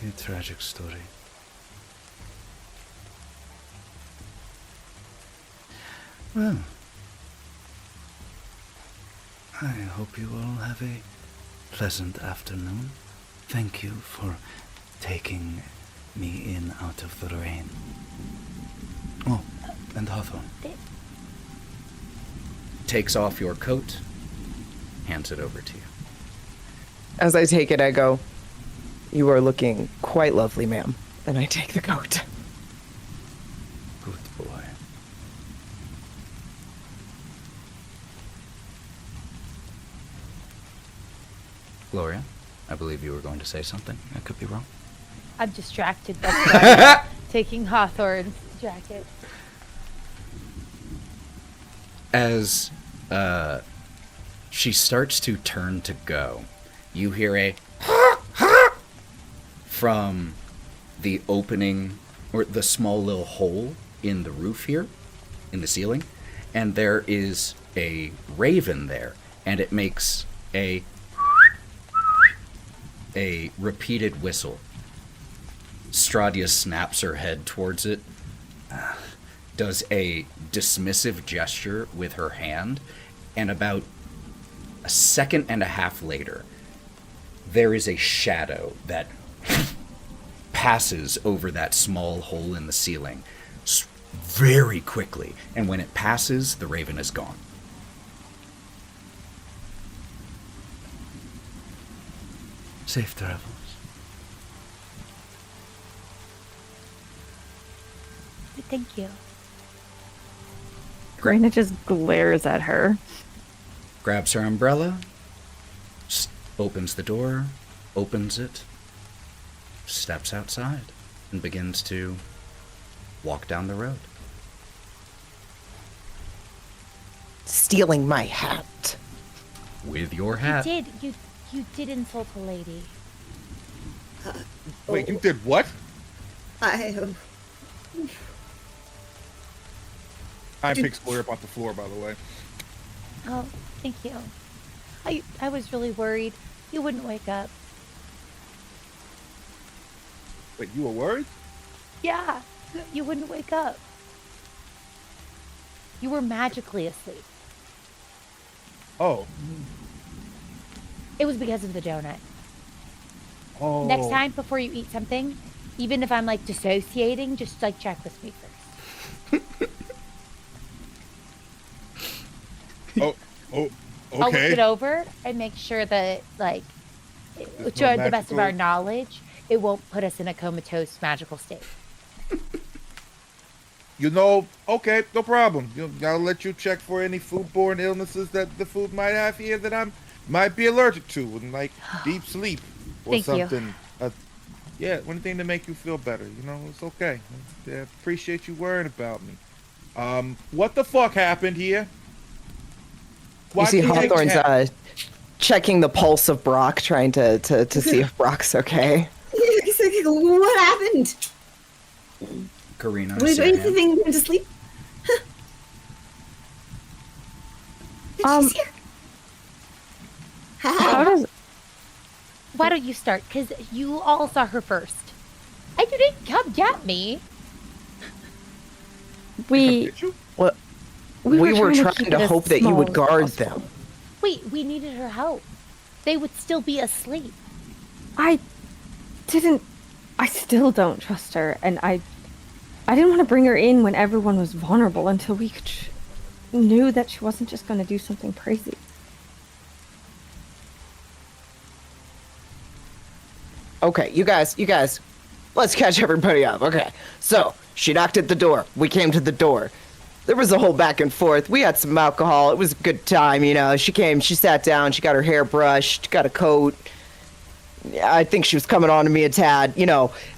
Speaker 1: A tragic story. Well, I hope you all have a pleasant afternoon. Thank you for taking me in out of the rain. Oh, and Hawthorne takes off your coat, hands it over to you.
Speaker 2: As I take it, I go, "You are looking quite lovely, ma'am." And I take the coat.
Speaker 1: Good boy. Gloria, I believe you were going to say something. I could be wrong.
Speaker 3: I'm distracted. That's why I'm taking Hawthorne's jacket.
Speaker 1: As she starts to turn to go, you hear a from the opening, or the small little hole in the roof here, in the ceiling, and there is a raven there, and it makes a repeated whistle. Strahd snaps her head towards it, does a dismissive gesture with her hand, and about a second and a half later, there is a shadow that passes over that small hole in the ceiling very quickly, and when it passes, the raven is gone. Safe travels.
Speaker 3: Thank you.
Speaker 6: Karina just glares at her.
Speaker 1: Grabs her umbrella, opens the door, opens it, steps outside, and begins to walk down the road.
Speaker 2: Stealing my hat.
Speaker 1: With your hat.
Speaker 3: You did insult a lady.
Speaker 5: Wait, you did what?
Speaker 4: I
Speaker 5: I picks Gloria up off the floor, by the way.
Speaker 3: Oh, thank you. I was really worried you wouldn't wake up.
Speaker 5: Wait, you were worried?
Speaker 3: Yeah, you wouldn't wake up. You were magically asleep.
Speaker 5: Oh.
Speaker 3: It was because of the donut.
Speaker 5: Oh.
Speaker 3: Next time, before you eat something, even if I'm like dissociating, just like check with me first.
Speaker 5: Okay.
Speaker 3: I'll look it over and make sure that, like, to the best of our knowledge, it won't put us in a comatose magical state.
Speaker 5: Okay, no problem. I'll let you check for any foodborne illnesses that the food might have here that I might be allergic to, and like deep sleep or
Speaker 3: Thank
Speaker 5: something. Yeah, anything to make you feel better. It's okay. I appreciate you worrying about me. What the fuck happened here?
Speaker 2: You see Hawthorne's checking the pulse of Brawk, trying to see if Brock's okay.
Speaker 4: What happened?
Speaker 1: Karina,
Speaker 4: What do you think went to sleep? Huh?
Speaker 6: How does
Speaker 3: Why don't you start? Because you all saw her first. And you didn't come get me.
Speaker 6: we
Speaker 2: What? We were trying to hope that you would guard them.
Speaker 3: Wait, we needed her help. They would still be asleep.
Speaker 6: I still don't trust her, and I didn't want to bring her in when everyone was vulnerable until we knew that she wasn't just going to do something crazy.
Speaker 2: Okay, you guys, let's catch everybody up. Okay, so she knocked at the door. We came to the door. There was a whole back and forth. We had some alcohol. It was a good time, She came, she sat down, she got her hair brushed, got a coat. I think she was coming on to me a tad,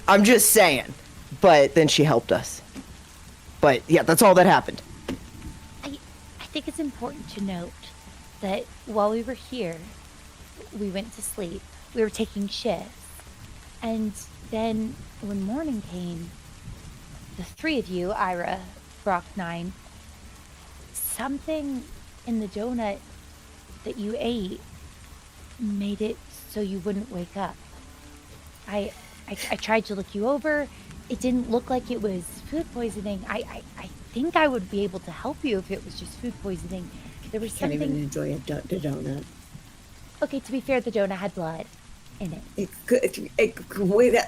Speaker 2: I'm just saying. But then she helped us. But yeah, that's all that happened.
Speaker 3: I think it's important to note that while we were here, we went to sleep. We were taking shifts. And then when morning came, the three of you, Ira, Brawk, Nyne, something in the donut that you ate made it so you wouldn't wake up. I tried to look you over. It didn't look like it was food poisoning. I think I would be able to help you if it was just food poisoning. There was
Speaker 4: Can't
Speaker 3: something.
Speaker 4: even enjoy the donut.
Speaker 3: Okay, to be fair, the donut had blood in it.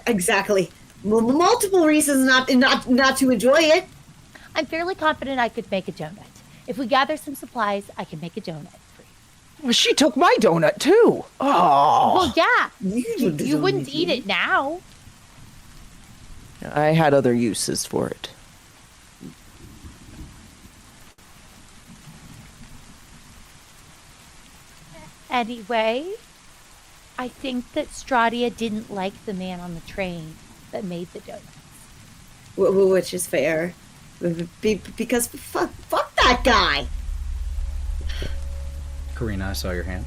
Speaker 4: Exactly. Multiple reasons not to enjoy it.
Speaker 3: I'm fairly confident I could make a donut. If we gather some supplies, I can make a donut for you.
Speaker 2: Well, she took my donut too. Oh.
Speaker 3: Well, yeah.
Speaker 4: You
Speaker 3: You wouldn't eat it now.
Speaker 2: I had other uses for it.
Speaker 3: Anyway, I think that Strahd didn't like the man on the train that made the donuts.
Speaker 4: Which is fair. Because fuck that guy.
Speaker 1: Karina, I saw your hand.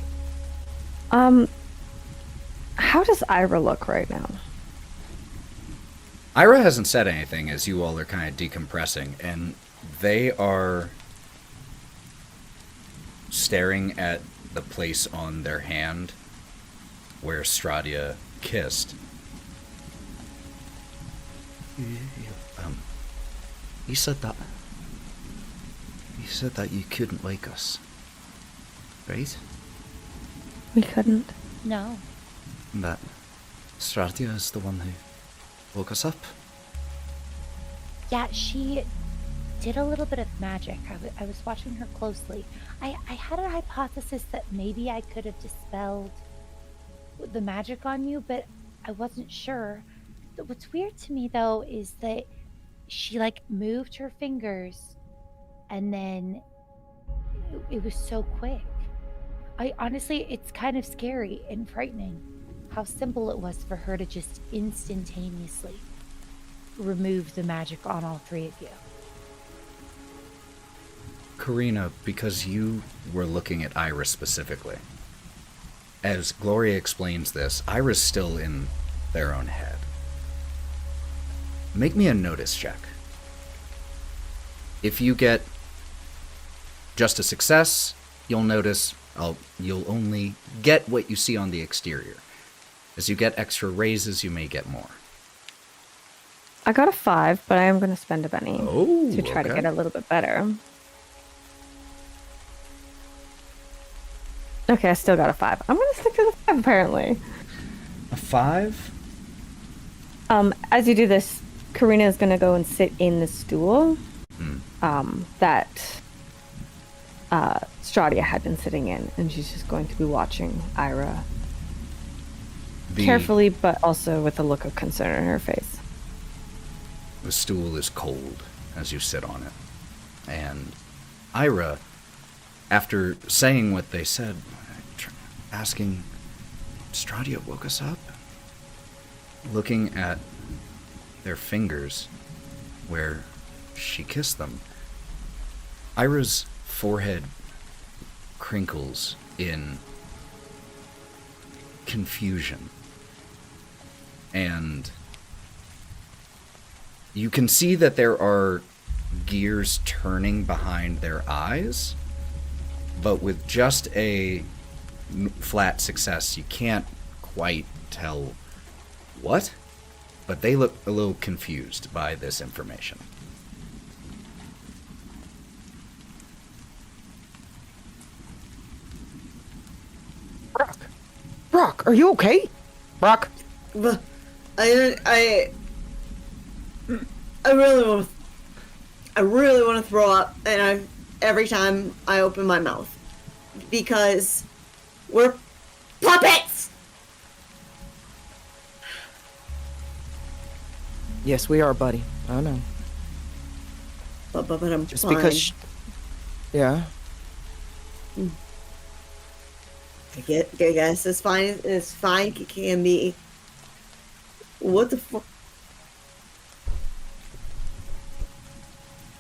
Speaker 6: How does Ira look right now?
Speaker 1: Ira hasn't said anything as you all are kind of decompressing, and they are staring at the place on their hand where Strahd kissed. You said that. You said that you couldn't wake us, right?
Speaker 6: We couldn't.
Speaker 3: No.
Speaker 1: That Strahd is the one who woke us up.
Speaker 3: Yeah, she did a little bit of magic. I was watching her closely. I had a hypothesis that maybe I could have dispelled the magic on you, but I wasn't sure. What's weird to me, though, is that she, moved her fingers, and then it was so quick. Honestly, it's kind of scary and frightening how simple it was for her to just instantaneously remove the magic on all three of you.
Speaker 1: Karina, because you were looking at Iris specifically, as Gloria explains this, Iris still in their own head. Make me a notice check. If you get just a success, you'll notice you'll only get what you see on the exterior. As you get extra raises, you may get more.
Speaker 6: I got a 5, but I am going to spend a penny to try to
Speaker 1: okay.
Speaker 6: get a little bit better. Okay, I still got a 5. I'm going to stick to the 5, apparently.
Speaker 1: A 5?
Speaker 6: As you do this, Karina is going to go and sit in the stool that Strahd had been sitting in, and she's just going to be watching Ira carefully, but also with a look of concern on her face.
Speaker 1: The stool is cold as you sit on it. And Ira, after saying what they said, asking, Strahd woke us up? Looking at their fingers where she kissed them, Ira's forehead crinkles in confusion. And you can see that there are gears turning behind their eyes, but with just a flat success, you can't quite tell what, but they look a little confused by this information.
Speaker 2: Brawk, are you okay? Brawk?
Speaker 4: But I really want to throw up, and every time I open my mouth, because we're puppets.
Speaker 2: Yes, we are, buddy. I know.
Speaker 4: But I'm
Speaker 2: Just
Speaker 4: fine.
Speaker 2: because... Yeah.
Speaker 4: I guess it's fine. It's fine. It can be. What the fuck?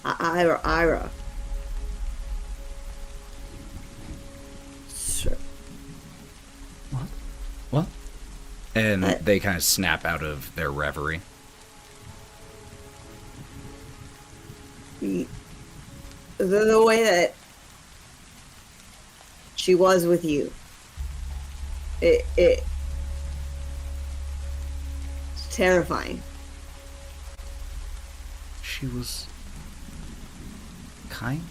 Speaker 4: Ira. Sure.
Speaker 1: What? And they kind of snap out of their reverie.
Speaker 4: The way that she was with you. It's terrifying.
Speaker 1: She was kind?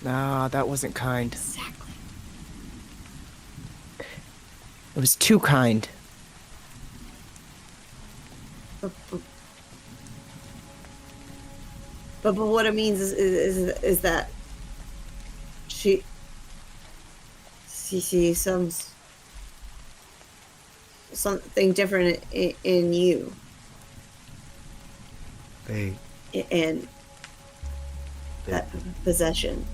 Speaker 2: Nah, that wasn't kind.
Speaker 4: Exactly.
Speaker 2: It was too kind.
Speaker 4: But what it means is that she sees something different in you. And that possession.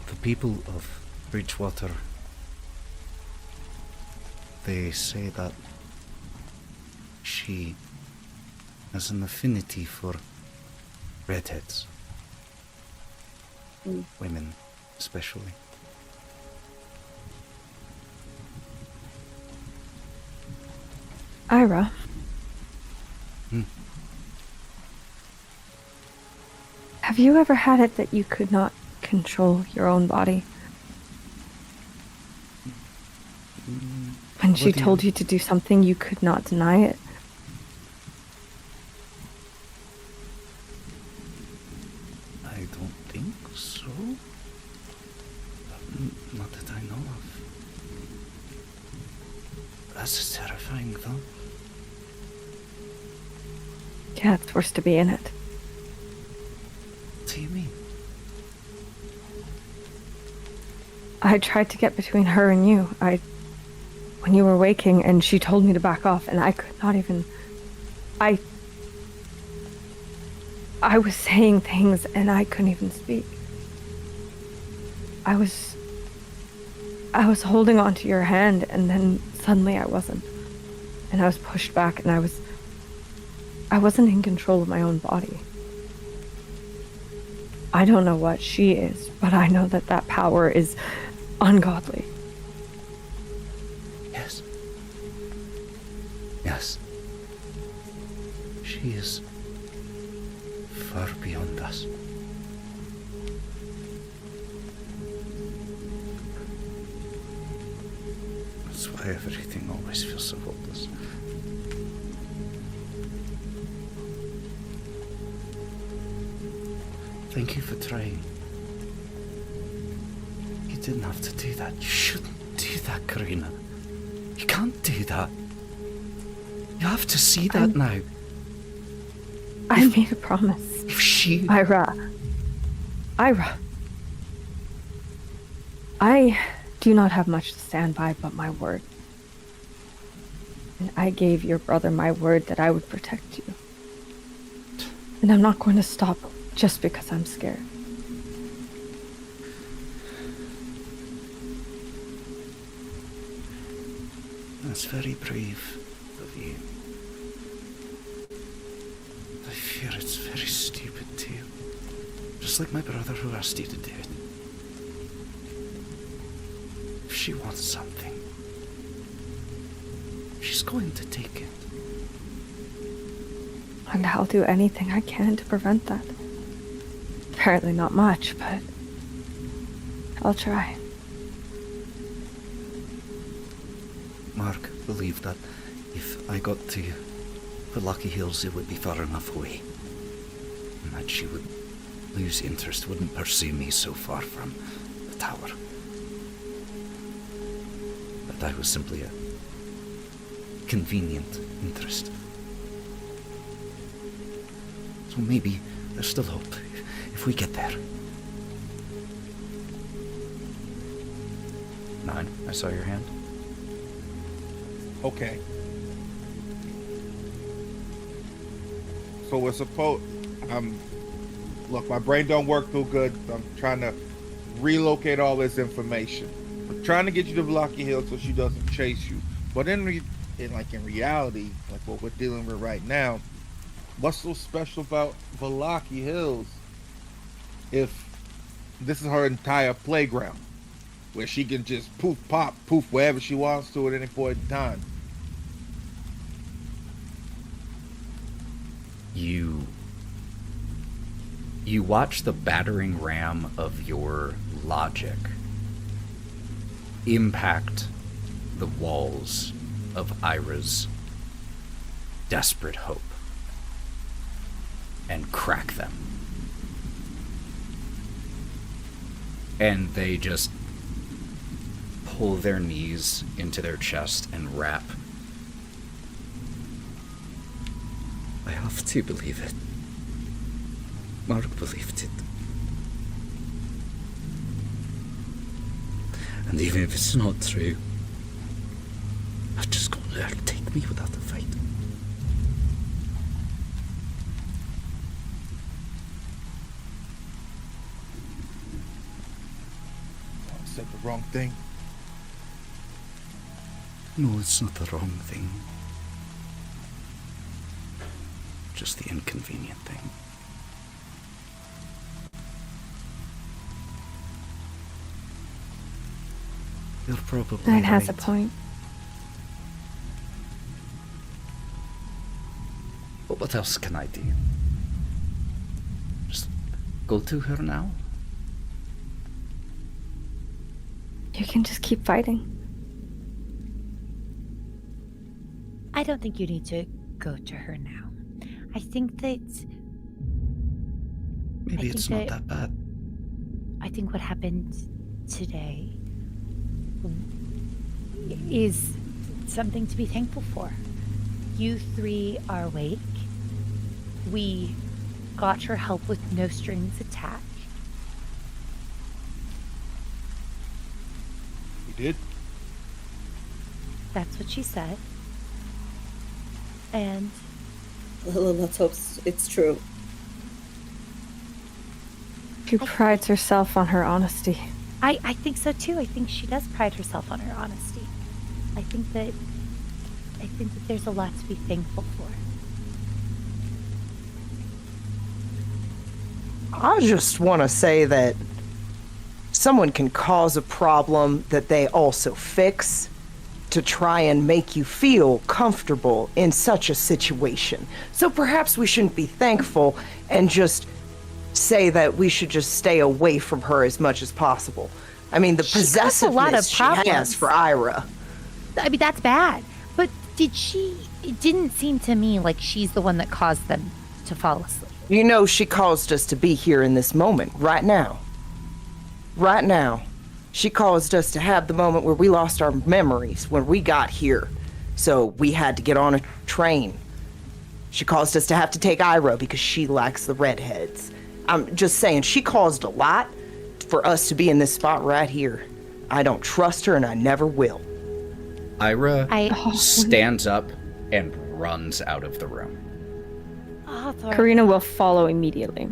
Speaker 1: The people of Bridgewater, they say that she has an affinity for redheads. Women, especially.
Speaker 6: Ira. Have you ever had it that you could not control your own body? When she told you to do something, you could not deny it?
Speaker 1: I don't think so. Not that I know of. That's terrifying, though.
Speaker 6: Yeah, it's worse to be in it.
Speaker 1: What do you mean?
Speaker 6: I tried to get between her and you. When you were waking, and she told me to back off, and I could not even... I was saying things, and I couldn't even speak. I was holding onto your hand, and then suddenly I wasn't. And I was pushed back, and I wasn't in control of my own body. I don't know what she is, but I know that power is ungodly.
Speaker 1: Yes. Yes. She is far beyond us. That's why everything always feels so hopeless. Thank you for trying. You didn't have to do that. You shouldn't do that, Karina. You can't do that. You have to see that now.
Speaker 6: I made a promise.
Speaker 1: If she...
Speaker 6: Ira. I do not have much to stand by but my word. And I gave your brother my word that I would protect you. And I'm not going to stop just because I'm scared.
Speaker 1: That's very brave of you. I fear it's very stupid too. Just like my brother who asked you to do it. If she wants something, she's going to take it.
Speaker 6: And I'll do anything I can to prevent that. Apparently not much, but I'll try.
Speaker 1: Mark believed that if I got to the Lucky Hills, it would be far enough away. And that she would lose interest, wouldn't pursue me so far from the tower. That I was simply a convenient interest. So maybe there's still hope if we get there. Nyne, I saw your hand.
Speaker 5: Okay. So we're supposed... Look, my brain don't work too good. I'm trying to relocate all this information. We're trying to get you to Lucky Hill so she doesn't chase you. But in reality, like what we're dealing with right now, what's so special about Lucky Hills if this is her entire playground where she can just poof, pop, poof, wherever she wants to at any point in time?
Speaker 1: You watch the battering ram of your logic impact the walls of Ira's desperate hope and crack them. And they just pull their knees into their chest and rap. I have to believe it. Mark believed it. And even if it's not true, I've just got to let her take me without a fight.
Speaker 5: I said the wrong thing.
Speaker 1: No, it's not the wrong thing. Just the inconvenient thing. You're probably
Speaker 6: Nyne has a
Speaker 1: right.
Speaker 6: point.
Speaker 1: But what else can I do? Just go to her now?
Speaker 6: You can just keep fighting.
Speaker 3: I don't think you need to go to her now. I think that...
Speaker 1: Maybe it's not that bad.
Speaker 3: I think what happened today is something to be thankful for. You three are awake. We got her help with no strings attached.
Speaker 5: We did?
Speaker 3: That's what she said. And
Speaker 4: Let's hope it's true.
Speaker 6: She prides herself on her honesty.
Speaker 3: I think so too. I think she does pride herself on her honesty. I think that there's a lot to be thankful for.
Speaker 2: I just want to say that someone can cause a problem that they also fix, to try and make you feel comfortable in such a situation. So perhaps we shouldn't be thankful and just say that we should just stay away from her as much as possible. I mean, the
Speaker 3: She caused a lot of
Speaker 2: possessiveness she has
Speaker 3: problems.
Speaker 2: for Ira.
Speaker 3: I mean, that's bad. But it didn't seem to me like she's the one that caused them to fall asleep.
Speaker 2: You know, she caused us to be here in this moment, right now. Right now. She caused us to have the moment where we lost our memories when we got here. So we had to get on a train. She caused us to have to take Ira because she likes the redheads. I'm just saying, she caused a lot for us to be in this spot right here. I don't trust her and I never will.
Speaker 1: Ira stands up and runs out of the room.
Speaker 3: Hawthorne.
Speaker 6: Karina will follow immediately.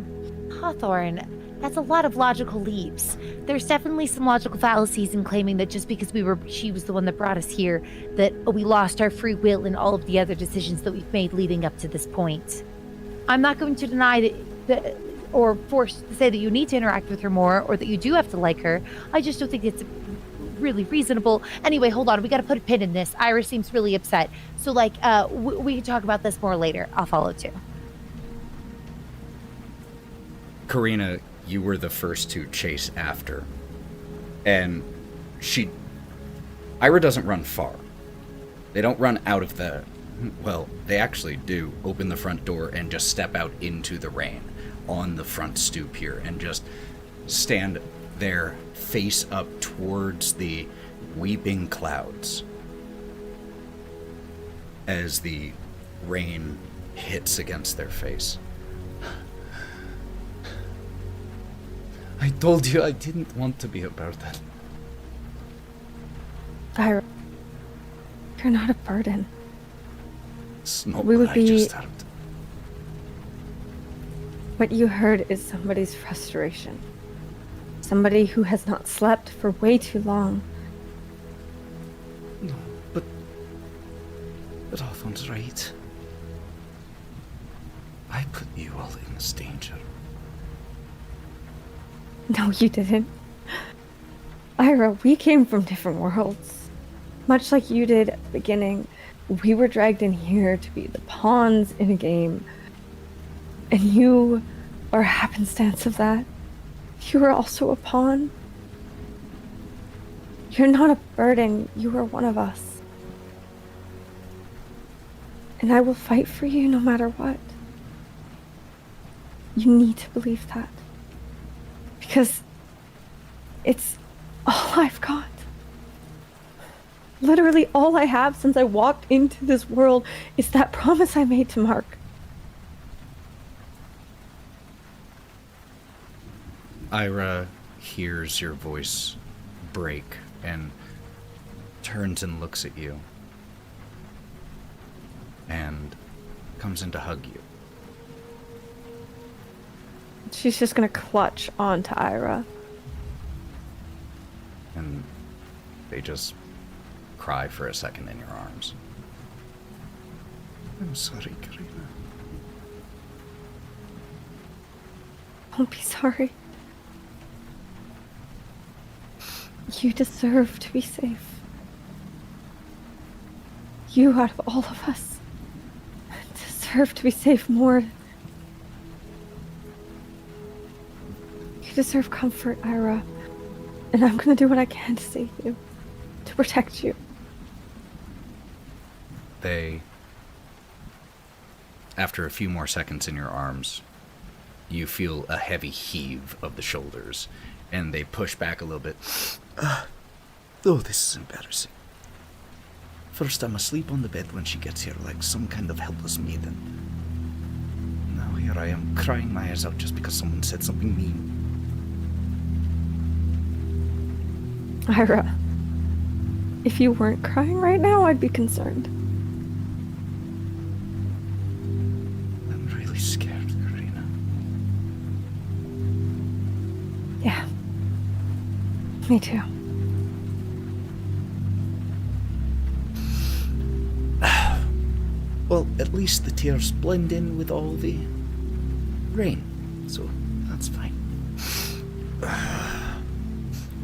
Speaker 3: Hawthorne, that's a lot of logical leaps. There's definitely some logical fallacies in claiming that just because she was the one that brought us here, that we lost our free will in all of the other decisions that we've made leading up to this point. I'm not going to deny that or force to say that you need to interact with her more or that you do have to like her. I just don't think it's really reasonable. Anyway, hold on. We got to put a pin in this. Iris seems really upset. So, we can talk about this more later. I'll follow too.
Speaker 1: Karina, you were the first to chase after. And Ira doesn't run far. They don't run out of they actually do open the front door and just step out into the rain on the front stoop here and just stand there face up towards the weeping clouds as the rain hits against their face. I told you I didn't want to be about that.
Speaker 6: Ira, you're not a burden.
Speaker 1: It's not
Speaker 6: We
Speaker 1: what
Speaker 6: would
Speaker 1: I
Speaker 6: be-
Speaker 1: just had.
Speaker 6: What you heard is somebody's frustration. Somebody who has not slept for way too long.
Speaker 1: No, but Hawthorne's right. I put you all in this danger.
Speaker 6: No, you didn't. Ira, we came from different worlds. Much like you did at the beginning, we were dragged in here to be the pawns in a game. And you are a happenstance of that. You are also a pawn. You're not a burden. You are one of us. And I will fight for you no matter what. You need to believe that. Because it's all I've got. Literally all I have since I walked into this world is that promise I made to Mark.
Speaker 1: Ira hears your voice break and turns and looks at you and comes in to hug you.
Speaker 6: She's just gonna clutch onto Ira.
Speaker 1: And they just cry for a second in your arms. I'm sorry, Karina.
Speaker 6: Don't be sorry. You deserve to be safe. You, out of all of us, deserve to be safe more. You deserve comfort, Ira. And I'm gonna do what I can to save you. To protect you.
Speaker 1: They, after a few more seconds in your arms, you feel a heavy heave of the shoulders, and they push back a little bit. Oh, this is embarrassing. First I'm asleep on the bed when she gets here like some kind of helpless maiden. Now here I am crying my eyes out just because someone said something mean.
Speaker 6: Ira, if you weren't crying right now, I'd be concerned.
Speaker 1: I'm really scared, Karina.
Speaker 6: Yeah. Me too.
Speaker 1: Well, at least the tears blend in with all the rain, so that's fine.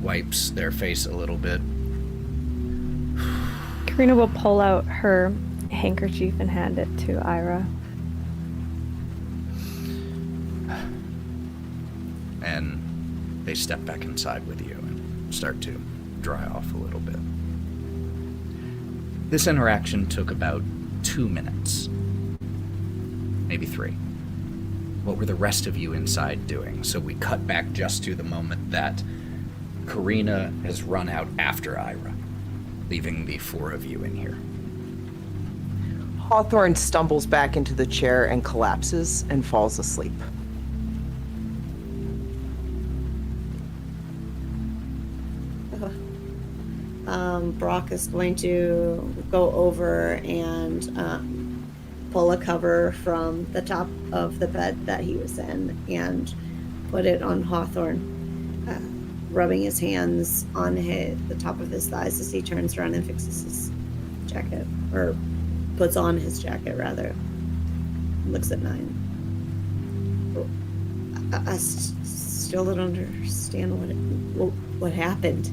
Speaker 1: Wipes their face a little bit.
Speaker 6: Karina will pull out her handkerchief and hand it to Ira.
Speaker 1: And they step back inside with you and start to dry off a little bit. This interaction took about 2 minutes, maybe 3. What were the rest of you inside doing? So we cut back just to the moment that Karina has run out after Ira, leaving the 4 of you in here.
Speaker 2: Hawthorne stumbles back into the chair and collapses and falls asleep.
Speaker 4: Brawk is going to go over and pull a cover from the top of the bed that he was in and put it on Hawthorne, rubbing his hands on the top of his thighs as he turns around and fixes his jacket, or puts on his jacket, rather. Looks at Nyne. I still don't understand what happened.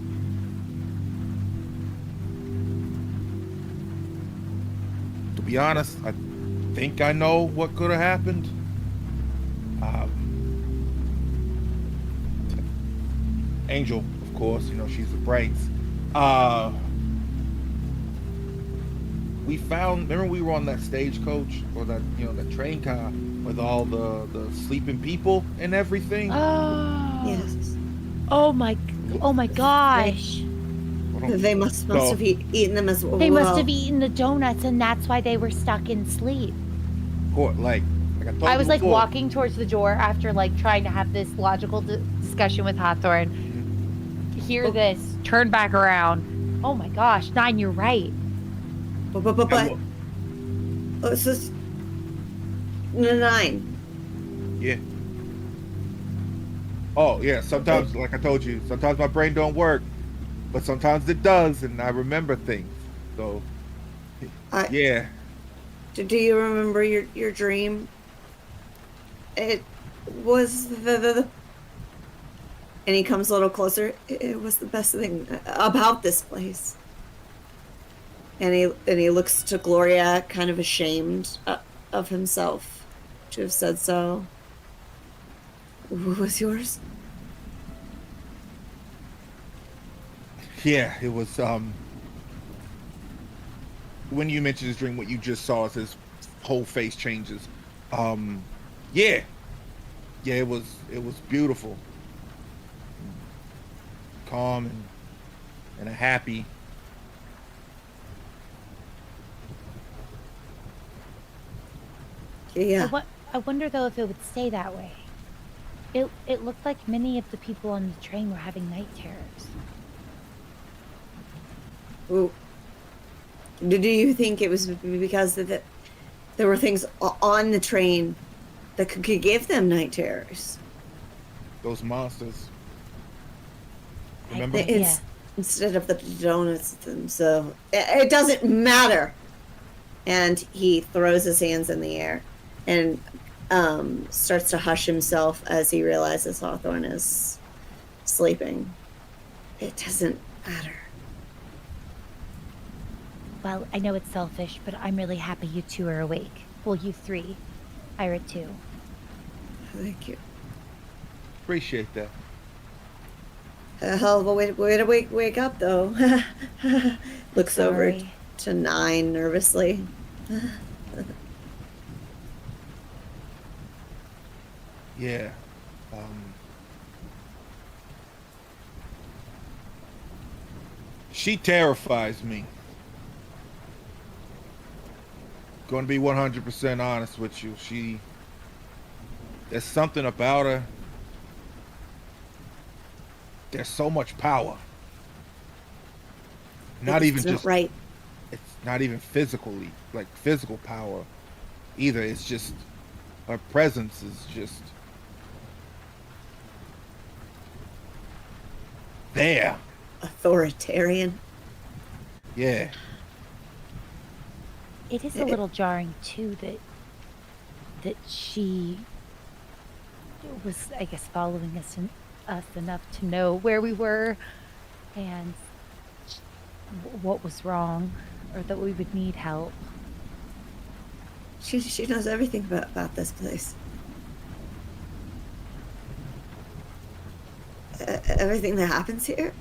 Speaker 5: To be honest, I think I know what could have happened. Angel, of course, she's the brains. We found, remember we were on that stagecoach, or that, that train car with all the sleeping people and everything?
Speaker 3: Oh.
Speaker 4: Yes.
Speaker 3: Oh my gosh.
Speaker 4: They must have eaten them as well.
Speaker 3: They must have eaten the donuts, and that's why they were stuck in sleep.
Speaker 5: Like I told
Speaker 3: I
Speaker 5: you
Speaker 3: was like
Speaker 5: before.
Speaker 3: walking towards the door after trying to have this logical discussion with Hawthorne. Hear this, turn back around. Oh my gosh, Nyne, you're right.
Speaker 4: But it's just Nyne.
Speaker 5: Yeah. Oh yeah. Sometimes, like I told you, sometimes my brain don't work, but sometimes it does, and I remember things. So, yeah.
Speaker 4: Do you remember your dream? It was the and he comes a little closer. It was the best thing about this place. And he looks to Gloria, kind of ashamed of himself to have said so. What was yours?
Speaker 5: Yeah, it was. When you mentioned his dream, what you just saw is his whole face changes. Yeah, it was beautiful, calm and a happy.
Speaker 4: Yeah.
Speaker 3: I wonder though if it would stay that way. It looked like many of the people on the train were having night terrors.
Speaker 4: Ooh. Do you think it was because there were things on the train that could give them night terrors?
Speaker 5: Those monsters. Remember?
Speaker 4: It's instead of the donuts themselves. It doesn't matter. And he throws his hands in the air and starts to hush himself as he realizes Hawthorne is sleeping. It doesn't matter.
Speaker 3: Well, I know it's selfish, but I'm really happy you two are awake. Well, you 3. Ira too.
Speaker 4: Thank you.
Speaker 5: Appreciate that.
Speaker 4: Hell of a way to wake up, though. Looks over to Nyne nervously.
Speaker 5: Yeah. She terrifies me. Going to be 100% honest with you. There's something about her. There's so much power. Not even just
Speaker 4: right.
Speaker 5: It's not even physically, like physical power either. It's just her presence is just there.
Speaker 4: Authoritarian.
Speaker 5: Yeah.
Speaker 3: It is a little jarring too that she was, I guess, following us enough to know where we were and what was wrong. or that we would need help.
Speaker 4: She knows everything about this place. Everything that happens here.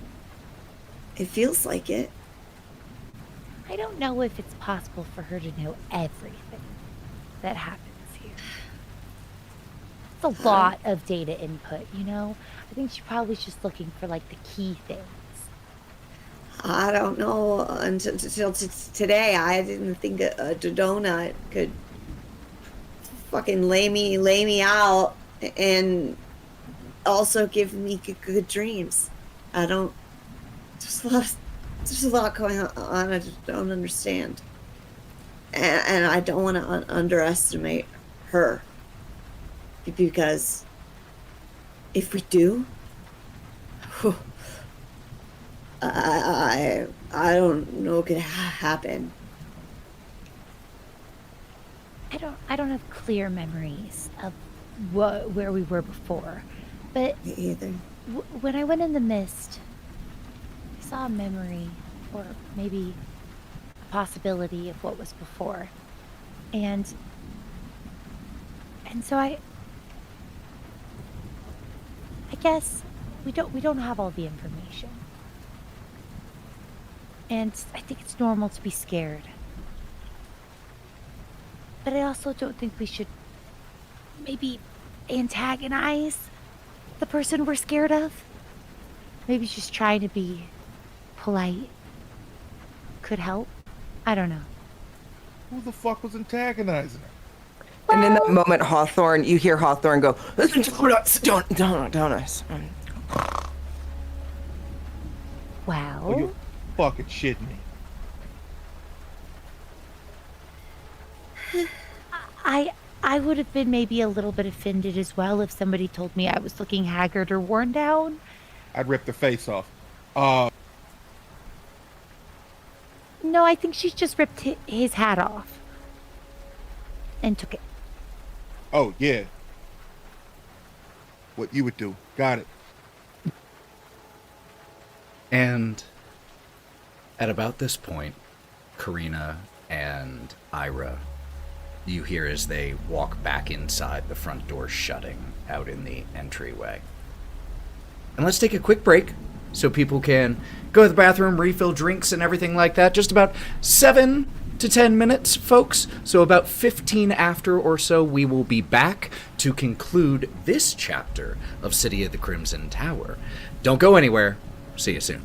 Speaker 4: It feels like it.
Speaker 3: I don't know if it's possible for her to know everything that happens here. It's a lot of data input, you know? I think she's probably just looking for, like, the key things.
Speaker 4: I don't know. Until today, I didn't think a donut could fucking lay me out and also give me good dreams. I don't. There's a lot going on. I don't understand, and I don't want to underestimate her, because if we do, I don't know what could happen.
Speaker 3: I don't have clear memories of where we were before, but
Speaker 4: Me either.
Speaker 3: When I went in the mist, I saw a memory, or maybe a possibility of what was before, and so I guess we don't have all the information, and I think it's normal to be scared. But I also don't think we should maybe antagonize the person we're scared of. Maybe just trying to be polite could help. I don't know.
Speaker 5: Who the fuck was antagonizing her?
Speaker 2: And in that moment, Hawthorne, you hear Hawthorne go, donuts.
Speaker 3: Wow.
Speaker 5: Oh, you fucking shitting me.
Speaker 3: I would have been maybe a little bit offended as well if somebody told me I was looking haggard or worn down.
Speaker 5: I'd rip their face off.
Speaker 3: No, I think she just ripped his hat off and took it.
Speaker 5: Oh, yeah. What you would do. Got it.
Speaker 1: And at about this point, Karina and Ira, you hear as they walk back inside, the front door shutting out in the entryway. And let's take a quick break so people can go to the bathroom, refill drinks and everything like that. Just about 7 to 10 minutes, folks. So about 15 after or so, we will be back to conclude this chapter of City of the Crimson Tower. Don't go anywhere. See you soon.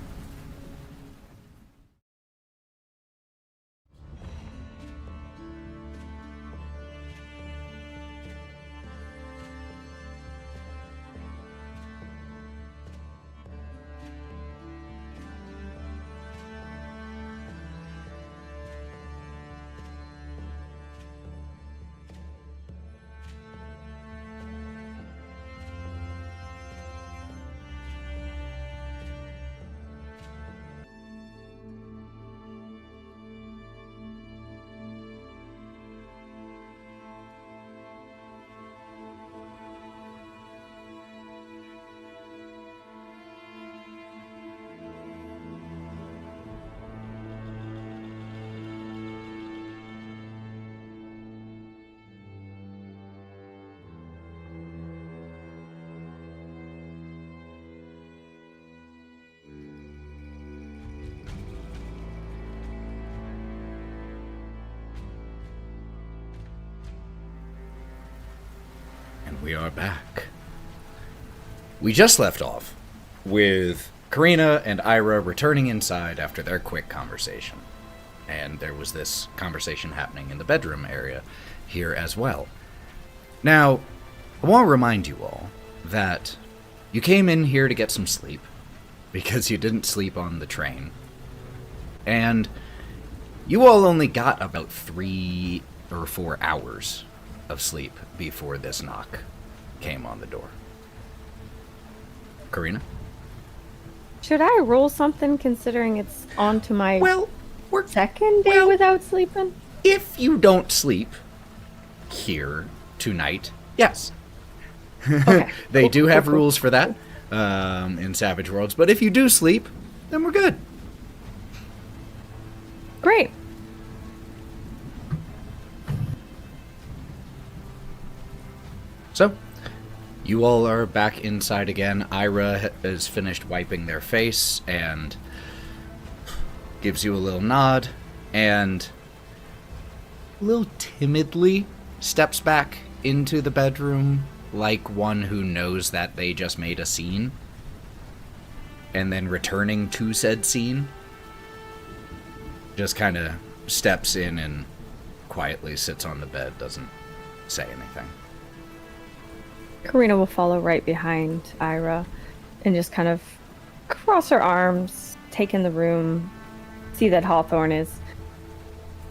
Speaker 1: We are back. We just left off with Karina and Ira returning inside after their quick conversation. And there was this conversation happening in the bedroom area here as well. Now, I want to remind you all that you came in here to get some sleep because you didn't sleep on the train. And you all only got about 3 or 4 hours of sleep before this knock came on the door. Karina?
Speaker 6: Should I roll something considering it's on to my
Speaker 1: we're
Speaker 6: second day without sleeping?
Speaker 1: If you don't sleep here tonight, yes.
Speaker 6: Okay.
Speaker 1: They do have rules for that in Savage Worlds, but if you do sleep, then we're good.
Speaker 6: Great.
Speaker 1: So, you all are back inside again. Ira is finished wiping their face and gives you a little nod and a little timidly steps back into the bedroom like one who knows that they just made a scene, and then returning to said scene, just kind of steps in and quietly sits on the bed, doesn't say anything.
Speaker 6: Karina will follow right behind Ira and just kind of cross her arms, take in the room, see that Hawthorne is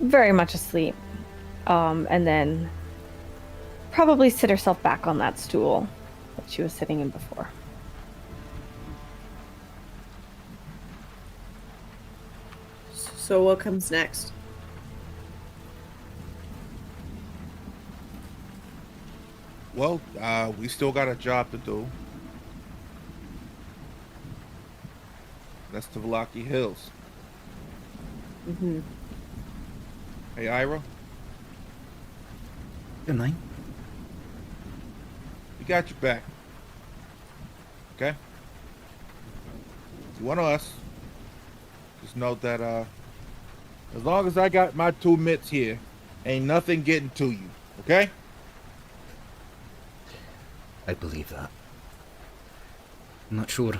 Speaker 6: very much asleep, and then probably sit herself back on that stool that she was sitting in before.
Speaker 4: So what comes next?
Speaker 5: Well, we still got a job to do. That's the Valaki Hills.
Speaker 4: Mm-hmm.
Speaker 5: Hey, Ira,
Speaker 1: Good night.
Speaker 5: we got your back. Okay? You one of us. Just note that, as long as I got my 2 mitts here, ain't nothing getting to you. Okay?
Speaker 1: I believe that. I'm not sure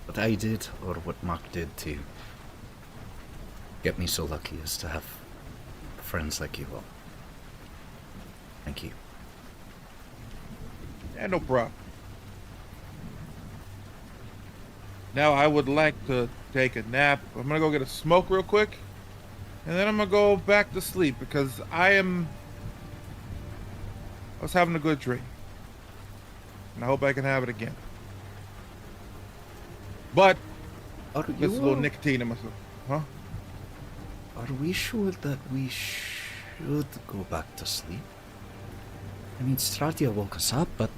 Speaker 1: what I did or what Mark did to get me so lucky as to have friends like you all. Thank you.
Speaker 5: Yeah, no problem. Now I would like to take a nap. I'm gonna go get a smoke real quick, and then I'm gonna go back to sleep because I was having a good dream, and I hope I can have it again. But
Speaker 1: Are
Speaker 5: there's a
Speaker 1: you
Speaker 5: little
Speaker 1: all-
Speaker 5: nicotine in myself, huh?
Speaker 1: Are we sure that we should go back to sleep? I mean, Strahd woke us up, but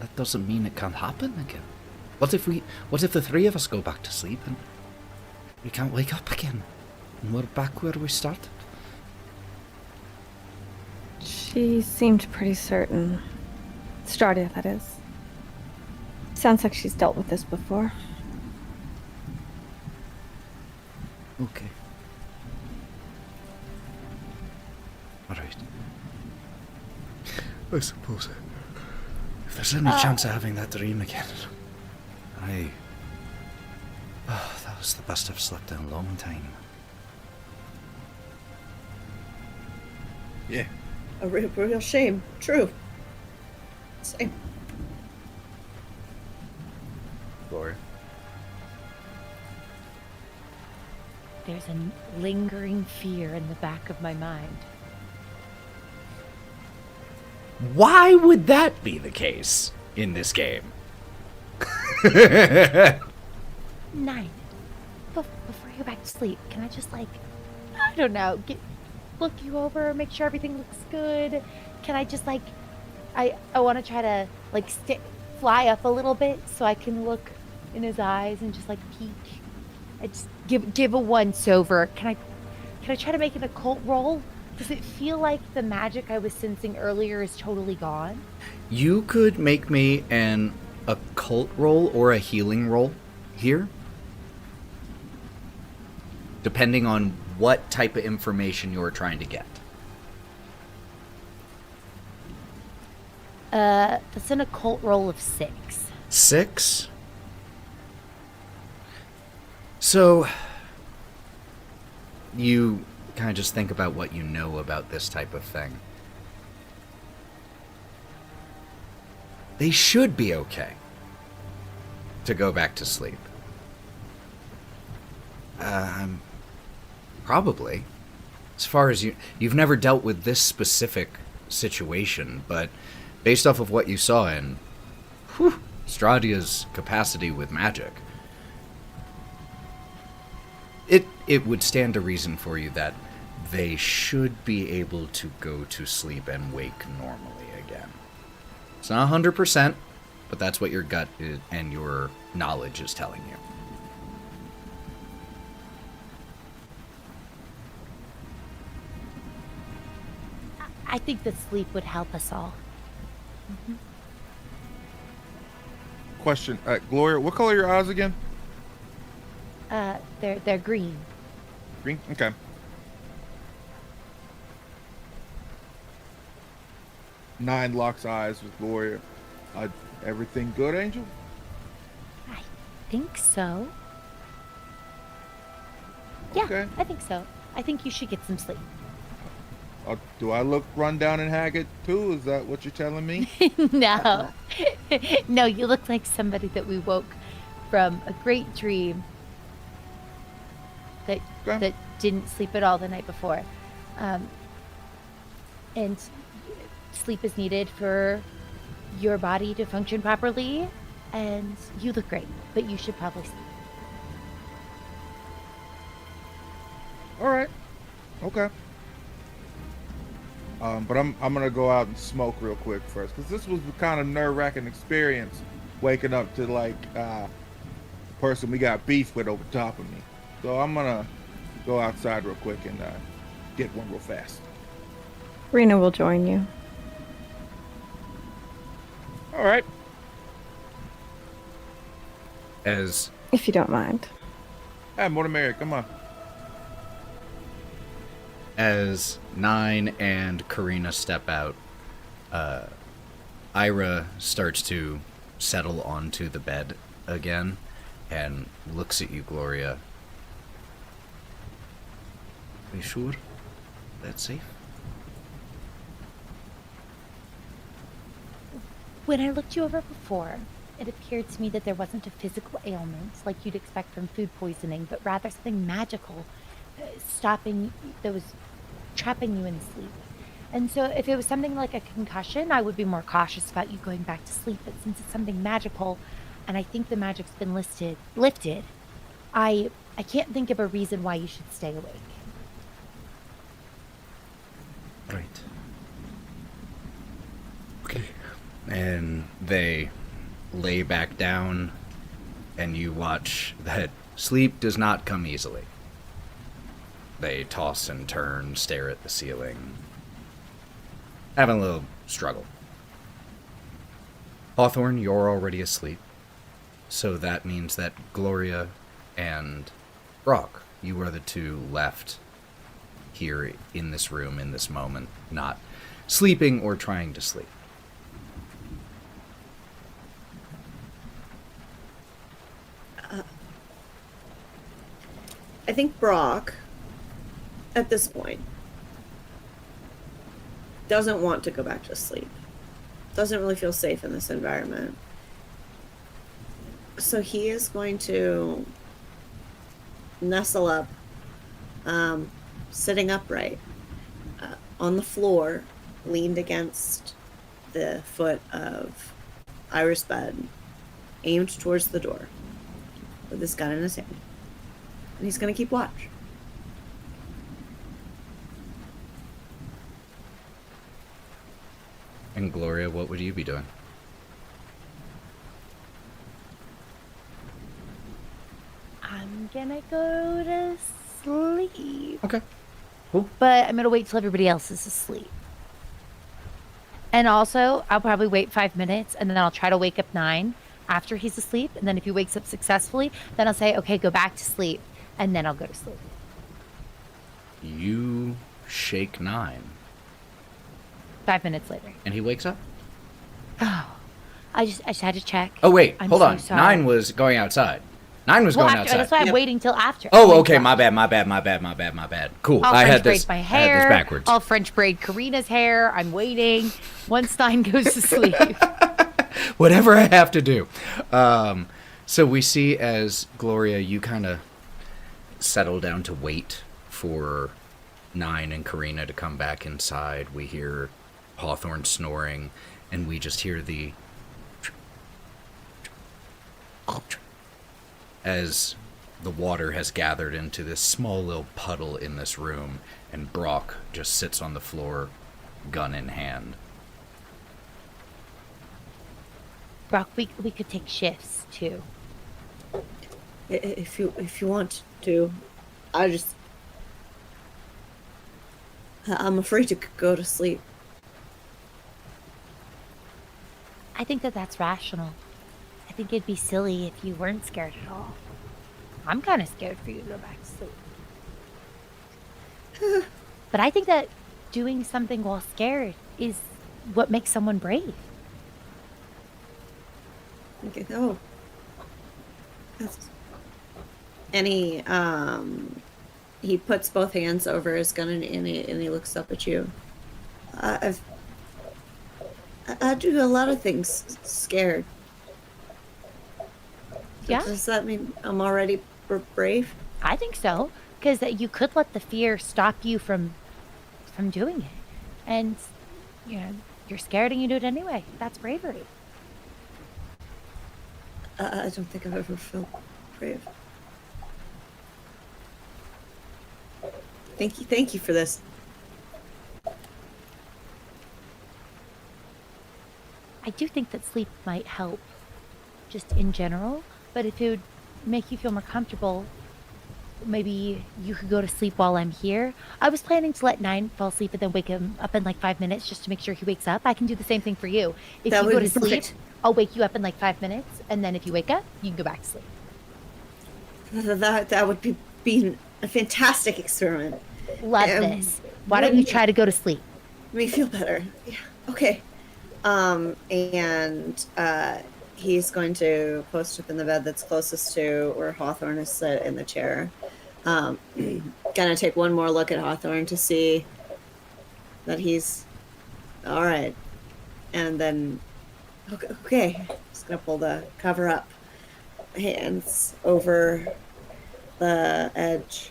Speaker 1: that doesn't mean it can't happen again. What if the 3 of us go back to sleep and we can't wake up again? And we're back where we started?
Speaker 6: She seemed pretty certain. Strahd, that is. Sounds like she's dealt with this before.
Speaker 1: Okay. Alright. I suppose if there's any chance of having that dream again, that was the best I've slept in a long time.
Speaker 5: Yeah.
Speaker 4: A real shame. True. Same.
Speaker 1: Gloria.
Speaker 3: There's a lingering fear in the back of my mind.
Speaker 1: Why would that be the case in this game?
Speaker 3: Nyne, before you go back to sleep, can I just I don't know, look you over, make sure everything looks good? Can I just I want to try to fly up a little bit so I can look in his eyes and just peek. I just give a once over. Can I try to make an occult roll? Does it feel like the magic I was sensing earlier is totally gone?
Speaker 1: You could make me an occult roll or a healing roll here, depending on what type of information you're trying to get.
Speaker 3: That's an occult roll of 6.
Speaker 1: 6? So, you kind of just think about what you know about this type of thing. They should be okay to go back to sleep. Probably. As far as you've never dealt with this specific situation, but based off of what you saw in Strahdia's capacity with magic, it would stand to reason for you that they should be able to go to sleep and wake normally again. It's not 100%, but that's what your gut and your knowledge is telling you.
Speaker 3: I think that sleep would help us all.
Speaker 5: Question, Gloria, what color are your eyes again?
Speaker 3: They're green.
Speaker 5: Green? Okay. Nyne locks eyes with Gloria. Everything good, Angel?
Speaker 3: I think so. Yeah,
Speaker 5: Okay.
Speaker 3: I think so. I think you should get some sleep.
Speaker 5: Do I look run down and haggard too? Is that what you're telling me?
Speaker 3: No. No, you look like somebody that we woke from a great dream that
Speaker 5: Okay.
Speaker 3: that didn't sleep at all the night before. And sleep is needed for your body to function properly, and you look great, but you should probably sleep.
Speaker 5: All right. Okay. But I'm gonna go out and smoke real quick first, because this was the kind of nerve-wracking experience, waking up to like person we got beef with over top of me. So I'm gonna go outside real quick and get one real fast.
Speaker 6: Karina will join you.
Speaker 5: All right.
Speaker 1: As
Speaker 6: If you don't mind.
Speaker 5: More to marry. Come on.
Speaker 1: as Nyne and Karina step out, Ira starts to settle onto the bed again and looks at you, Gloria. Are you sure that's safe?
Speaker 3: When I looked you over before, it appeared to me that there wasn't a physical ailment like you'd expect from food poisoning, but rather something magical, that was trapping you in sleep. And so if it was something like a concussion, I would be more cautious about you going back to sleep. But since it's something magical, and I think the magic's been lifted, I can't think of a reason why you should stay awake.
Speaker 1: Right. Okay. And they lay back down, and you watch that sleep does not come easily. They toss and turn, stare at the ceiling, having a little struggle. Hawthorne, you're already asleep, so that means that Gloria and Brawk, you are the two left here in this room, in this moment, not sleeping or trying to sleep.
Speaker 4: I think Brawk, at this point, doesn't want to go back to sleep. Doesn't really feel safe in this environment. So he is going to nestle up, sitting upright, on the floor, leaned against the foot of Ira's bed, aimed towards the door, with his gun in his hand. And he's going to keep watch.
Speaker 1: And Gloria, what would you be doing?
Speaker 3: I'm gonna go to sleep.
Speaker 1: Okay. Cool.
Speaker 3: But I'm gonna wait till everybody else is asleep. And also, I'll probably wait 5 minutes, and then I'll try to wake up Nyne after he's asleep. And then if he wakes up successfully, then I'll say, okay, go back to sleep. And then I'll go to sleep.
Speaker 1: You shake Nyne.
Speaker 3: 5 minutes later.
Speaker 1: And he wakes up?
Speaker 3: Oh, I just had to check.
Speaker 1: Oh, wait.
Speaker 3: I'm
Speaker 1: Hold
Speaker 3: so
Speaker 1: on.
Speaker 3: sorry.
Speaker 1: Nyne was going outside. Nyne was
Speaker 3: Well,
Speaker 1: going
Speaker 3: after,
Speaker 1: outside.
Speaker 3: that's why I'm waiting till after.
Speaker 1: Oh,
Speaker 3: Wait
Speaker 1: okay.
Speaker 3: till
Speaker 1: My
Speaker 3: after.
Speaker 1: bad. Cool.
Speaker 3: I'll
Speaker 1: I
Speaker 3: French
Speaker 1: had
Speaker 3: braid
Speaker 1: this.
Speaker 3: my
Speaker 1: I
Speaker 3: hair.
Speaker 1: had this backwards.
Speaker 3: I'll French braid Karina's hair. I'm waiting. Once Nyne goes to sleep.
Speaker 1: Whatever I have to do. So we see as Gloria, you kind of settle down to wait for Nyne and Karina to come back inside. We hear Hawthorne snoring, and we just hear the as the water has gathered into this small little puddle in this room, and Brawk just sits on the floor, gun in hand.
Speaker 3: Brawk, we could take shifts too.
Speaker 4: If you want to, I'm afraid to go to sleep.
Speaker 3: I think that that's rational. I think it'd be silly if you weren't scared at all. I'm kind of scared for you to go back to sleep. But I think that doing something while scared is what makes someone brave.
Speaker 4: Okay. Oh. That's... And he puts both hands over his gun and he looks up at you. I do a lot of things scared.
Speaker 3: Yeah?
Speaker 4: Does that mean I'm already brave?
Speaker 3: I think so, because you could let the fear stop you from doing it. And, you're scared and you do it anyway. That's bravery.
Speaker 4: I don't think I've ever felt brave. Thank you for this.
Speaker 3: I do think that sleep might help, just in general, but if it would make you feel more comfortable, maybe you could go to sleep while I'm here. I was planning to let Nyne fall asleep and then wake him up in like 5 minutes just to make sure he wakes up. I can do the same thing for you. If
Speaker 4: That
Speaker 3: you
Speaker 4: would
Speaker 3: go
Speaker 4: be
Speaker 3: to sleep,
Speaker 4: perfect.
Speaker 3: I'll wake you up in like 5 minutes, and then if you wake up, you can go back to sleep.
Speaker 4: That would be a fantastic experiment.
Speaker 3: Love this. Why don't you try to go to sleep?
Speaker 4: Make me feel better. Yeah. Okay. He's going to post up in the bed that's closest to where Hawthorne is sit in the chair. Gonna take one more look at Hawthorne to see that he's all right, and then okay. Just gonna pull the cover up, hands over the edge.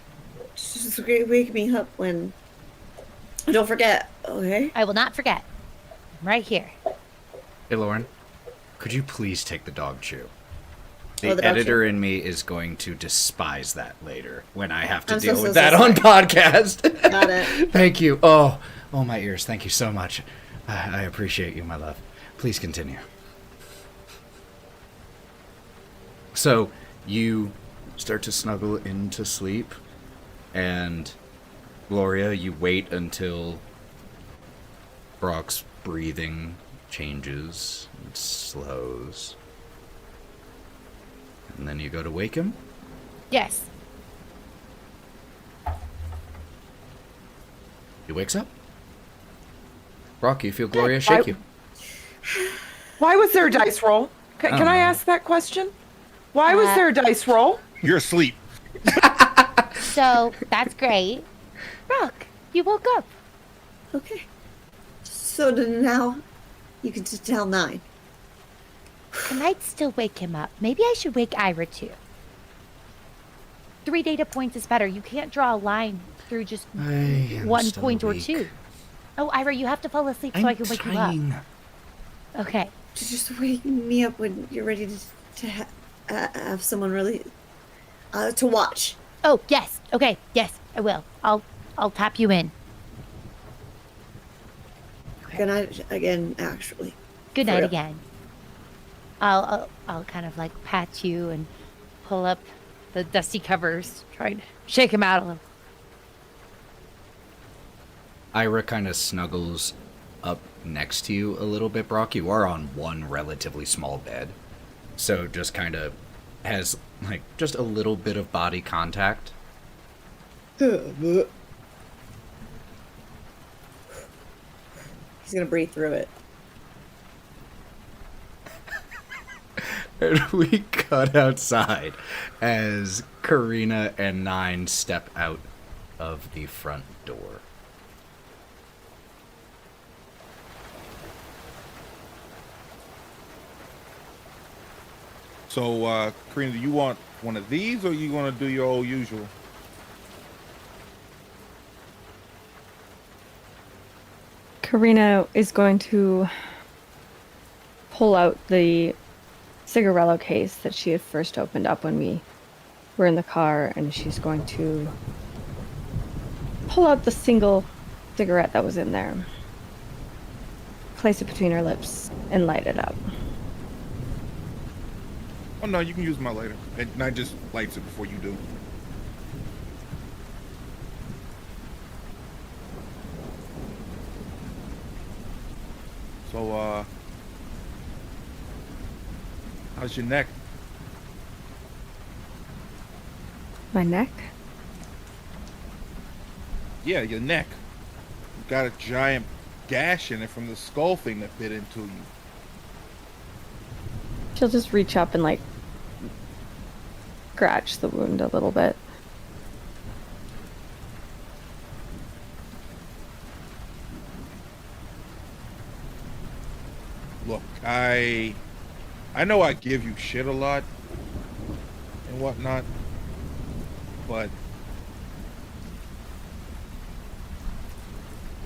Speaker 4: Just wake me up when. Don't forget, okay?
Speaker 3: I will not forget. I'm right here.
Speaker 1: Hey, Lauren, could you please take the dog chew?
Speaker 4: Oh,
Speaker 1: The
Speaker 4: the dog
Speaker 1: editor in me is going to despise that later when I have to
Speaker 4: I'm
Speaker 1: deal
Speaker 4: so
Speaker 1: with that on
Speaker 4: sorry.
Speaker 1: podcast.
Speaker 4: Got it.
Speaker 1: Thank you. Oh, my ears. Thank you so much. I appreciate you, my love. Please continue. So you start to snuggle into sleep, and Gloria, you wait until Brawk's breathing changes and slows. And then you go to wake him.
Speaker 3: Yes.
Speaker 1: He wakes up. Brawk, you feel Gloria shake you.
Speaker 2: Why was there a dice roll? Can I ask that question? Why was there a dice roll?
Speaker 5: You're asleep.
Speaker 3: So, that's great. Brawk, you woke up.
Speaker 4: Okay. So now you can just tell Nyne.
Speaker 3: I might still wake him up. Maybe I should wake Ira too. 3 data points is better. You can't draw a line through just
Speaker 1: I am
Speaker 3: 1
Speaker 1: still
Speaker 3: point or
Speaker 1: awake.
Speaker 3: 2. Oh, Ira, you have to fall asleep so
Speaker 1: I'm
Speaker 3: I can wake
Speaker 1: trying.
Speaker 3: you up. Okay.
Speaker 4: Just wake me up when you're ready to have someone really to watch.
Speaker 3: Oh, yes. Okay. Yes, I will. I'll tap you in.
Speaker 4: Good night again, actually.
Speaker 3: Good
Speaker 4: For
Speaker 3: night
Speaker 4: real.
Speaker 3: again. I'll kind of like pat you and pull up the dusty covers, try to shake him out a little.
Speaker 1: Ira kind of snuggles up next to you a little bit, Brawk. You are on one relatively small bed, so just kind of has like just a little bit of body contact.
Speaker 4: He's gonna breathe through it.
Speaker 1: And we cut outside as Karina and Nyne step out of the front door.
Speaker 5: So, Karina, do you want one of these, or you want to do your old usual?
Speaker 6: Karina is going to pull out the cigarello case that she had first opened up when we were in the car, and she's going to pull out the single cigarette that was in there, place it between her lips, and light it up.
Speaker 5: Oh no, you can use my lighter. And I just lights it before you do. So, How's your neck?
Speaker 6: My neck?
Speaker 5: Yeah, your neck. You got a giant gash in it from the skull thing that bit into you.
Speaker 6: She'll just reach up and like scratch the wound a little bit.
Speaker 5: Look, I know I give you shit a lot and whatnot, but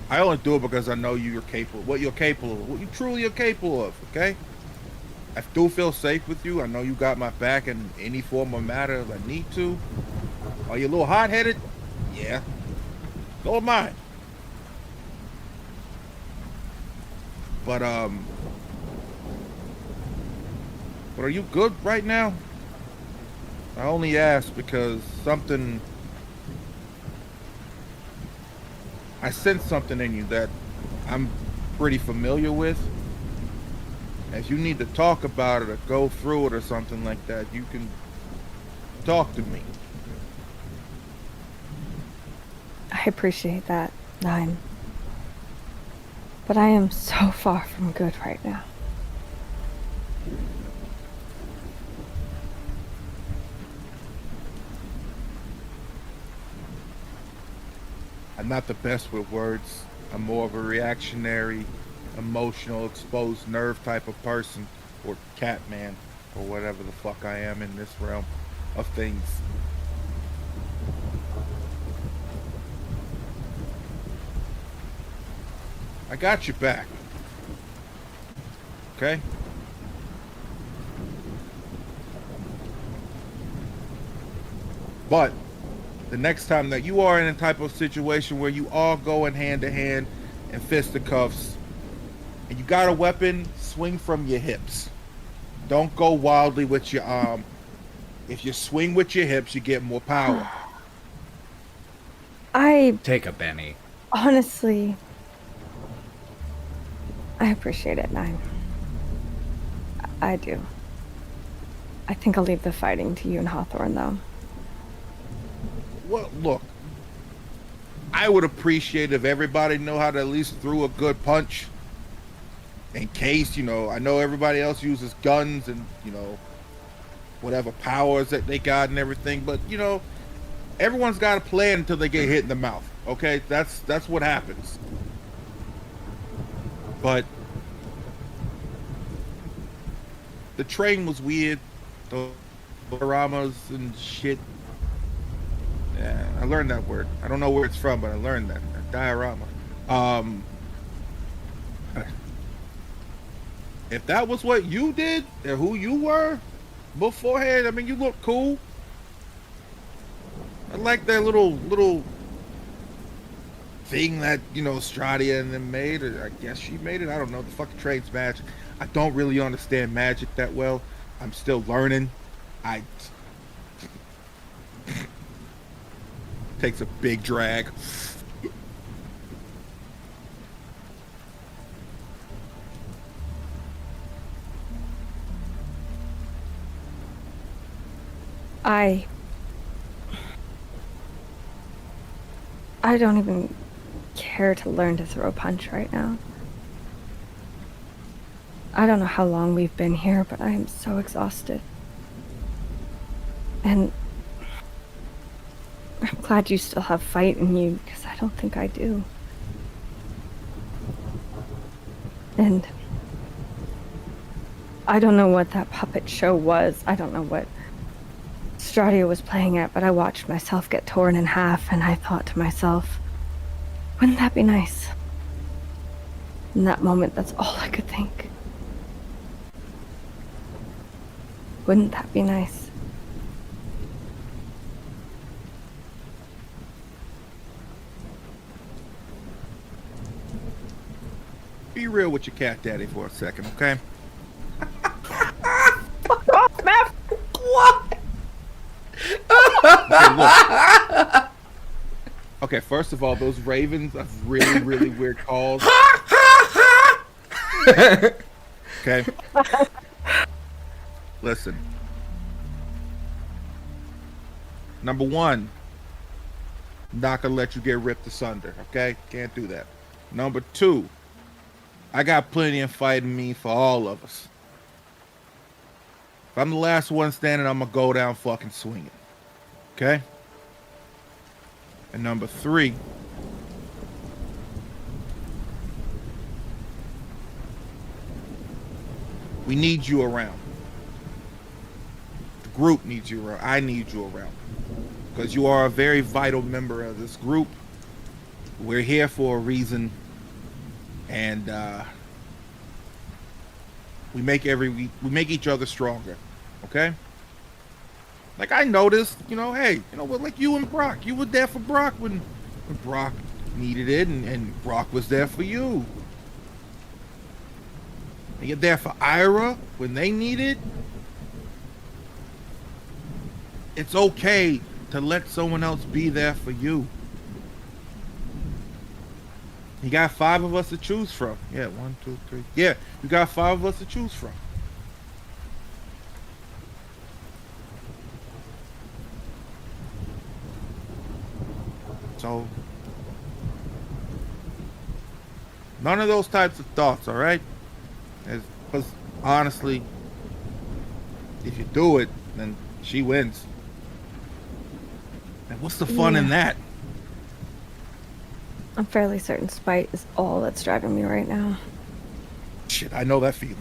Speaker 5: I only do it because I know you're capable, what you truly are capable of, okay? I do feel safe with you. I know you got my back in any form of matter if I need to. Are you a little hot-headed? Yeah. So am I. But are you good right now? I only ask because I sense something in you that I'm pretty familiar with. If you need to talk about it or go through it or something like that, you can talk to me.
Speaker 6: I appreciate that, Nyne. But I am so far from good right now.
Speaker 5: I'm not the best with words. I'm more of a reactionary, emotional, exposed nerve type of person, or cat man, or whatever the fuck I am in this realm of things. I got your back. Okay? But the next time that you are in a type of situation where you all going hand to hand in fisticuffs and you got a weapon, swing from your hips. Don't go wildly with your arm. If you swing with your hips, you get more power.
Speaker 6: I
Speaker 1: Take a Benny.
Speaker 6: honestly, I appreciate it, Nyne. I do. I think I'll leave the fighting to you and Hawthorne, though.
Speaker 5: Well, look, I would appreciate if everybody know how to at least throw a good punch. In case, I know everybody else uses guns and, whatever powers that they got and everything, but, everyone's got a plan until they get hit in the mouth, okay? That's what happens. But the train was weird. The dioramas and shit. Yeah, I learned that word. I don't know where it's from, but I learned that. Diorama. If that was what you did and who you were beforehand, I mean, you look cool. I like that little thing that, Strahd and them made, or I guess she made it. I don't know. The fucking train's magic. I don't really understand magic that well. I'm still learning. Takes a big drag.
Speaker 6: I don't even care to learn to throw a punch right now. I don't know how long we've been here, but I am so exhausted. And I'm glad you still have fight in you, because I don't think I do. And I don't know what that puppet show was. I don't know what Strahd was playing at, but I watched myself get torn in half, and I thought to myself, wouldn't that be nice? In that moment, that's all I could think. Wouldn't that be nice?
Speaker 5: Be real with your cat daddy for a second, okay?
Speaker 1: What?
Speaker 5: Okay, look. Okay, first of all, those ravens have really, really weird calls. Okay. Listen. Number one, not gonna let you get ripped asunder, okay? Can't do that. Number two, I got plenty of fight in me for all of us. If I'm the last one standing, I'm gonna go down fucking swinging. Okay? And number three, we need you around. The group needs you around. I need you around. Because you are a very vital member of this group. We're here for a reason. And we make each other stronger. Okay? Like I noticed, hey, like you and Brawk. You were there for Brawk when Brawk needed it, and Brawk was there for you. And you're there for Ira when they need it. It's okay to let someone else be there for you. You got 5 of us to choose from. Yeah, 1, 2, 3. Yeah, you got 5 of us to choose from. So, none of those types of thoughts, all right? Because honestly, if you do it, then she wins. And what's the fun in that?
Speaker 6: I'm fairly certain spite is all that's driving me right now.
Speaker 5: Shit, I know that feeling.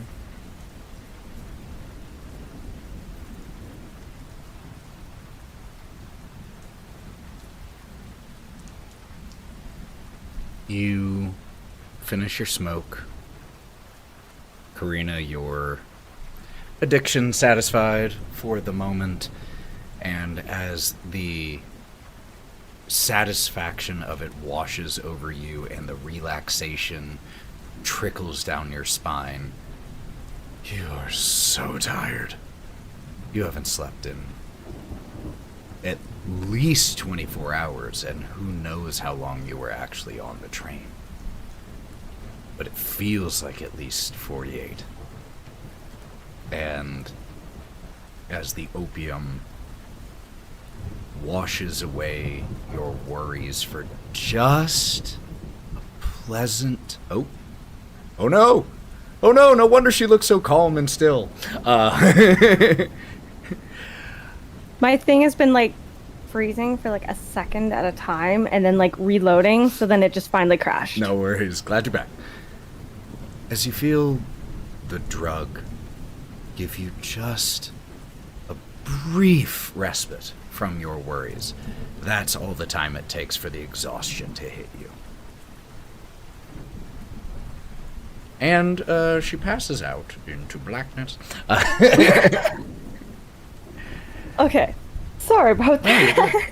Speaker 1: You finish your smoke. Karina, your addiction satisfied for the moment, and as the satisfaction of it washes over you and the relaxation trickles down your spine, you are so tired. You haven't slept in at least 24 hours, and who knows how long you were actually on the train. But it feels like at least 48. And as the opium washes away your worries for just a pleasant... Oh no! Oh no, no wonder she looks so calm and still.
Speaker 6: My thing has been like freezing for like a second at a time and then like reloading, so then it just finally crashed.
Speaker 1: No worries. Glad you're back. As you feel the drug give you just a brief respite from your worries, that's all the time it takes for the exhaustion to hit you. And she passes out into blackness.
Speaker 6: Okay. Sorry about that.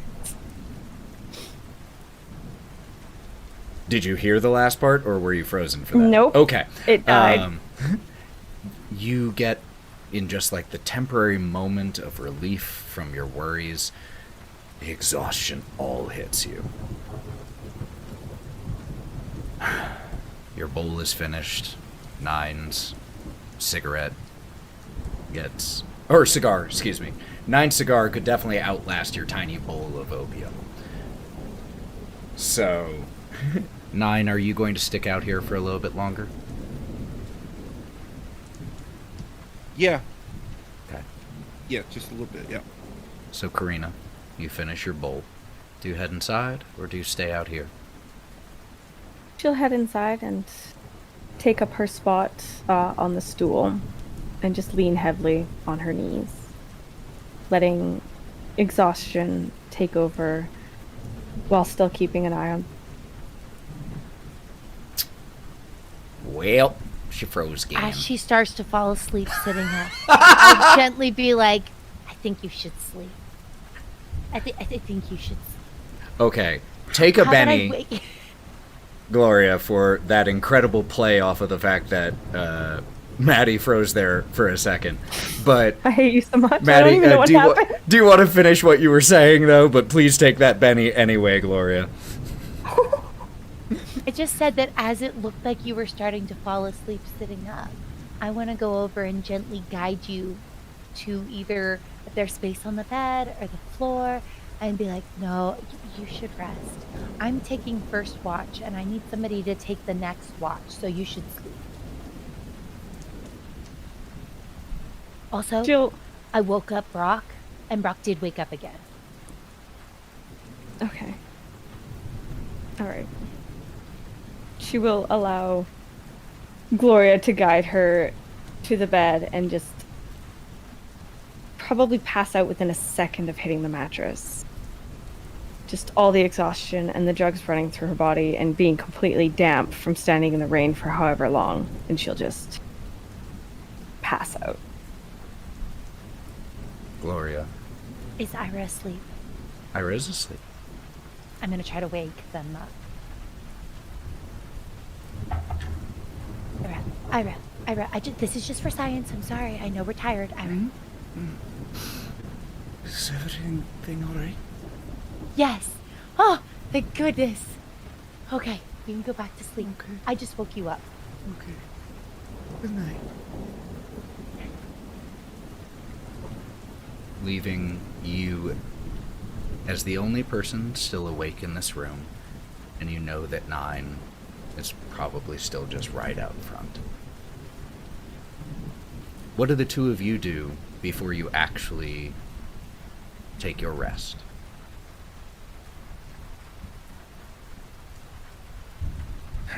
Speaker 1: Did you hear the last part, or were you frozen for that?
Speaker 6: Nope.
Speaker 1: Okay.
Speaker 6: It died.
Speaker 1: You get, in just like the temporary moment of relief from your worries, the exhaustion all hits you. Your bowl is finished. Nyne's cigar, excuse me. Nyne's cigar could definitely outlast your tiny bowl of opium. So, Nyne, are you going to stick out here for a little bit longer?
Speaker 5: Yeah.
Speaker 1: Okay.
Speaker 5: Yeah, just a little bit, yeah.
Speaker 1: So, Karina, you finish your bowl. Do you head inside, or do you stay out here?
Speaker 6: She'll head inside and take up her spot on the stool and just lean heavily on her knees, letting exhaustion take over while still keeping an eye on.
Speaker 1: Well, she froze again.
Speaker 3: As she starts to fall asleep sitting up, I'll gently be like, I think you should sleep. I think you should sleep.
Speaker 1: Okay, take a
Speaker 3: How about I
Speaker 1: Benny,
Speaker 3: wake-
Speaker 1: Gloria, for that incredible play off of the fact that Matty froze there for a second. But
Speaker 6: I hate you so much.
Speaker 1: Matty,
Speaker 6: I don't even know what happened.
Speaker 1: do you want to finish what you were saying, though? But please take that Benny anyway, Gloria.
Speaker 3: I just said that as it looked like you were starting to fall asleep sitting up, I want to go over and gently guide you to either their space on the bed or the floor and be like, no, you should rest. I'm taking first watch and I need somebody to take the next watch, so you should sleep. Also,
Speaker 6: Jill.
Speaker 3: I woke up Brawk, and Brawk did wake up again.
Speaker 6: Okay. All right. She will allow Gloria to guide her to the bed and just probably pass out within a second of hitting the mattress. Just all the exhaustion and the drugs running through her body and being completely damp from standing in the rain for however long, and she'll just pass out.
Speaker 1: Gloria.
Speaker 3: Is Ira asleep?
Speaker 1: Ira is asleep.
Speaker 3: I'm gonna try to wake them up. Ira, this is just for science. I'm sorry. I know we're tired. Ira.
Speaker 1: Is everything all right?
Speaker 3: Yes. Oh, thank goodness. Okay, we can go back to sleep.
Speaker 1: Okay.
Speaker 3: I just woke you up.
Speaker 1: Okay. Good night. Leaving you as the only person still awake in this room, and you know that Nyne is probably still just right out front. What do the two of you do before you actually take your rest?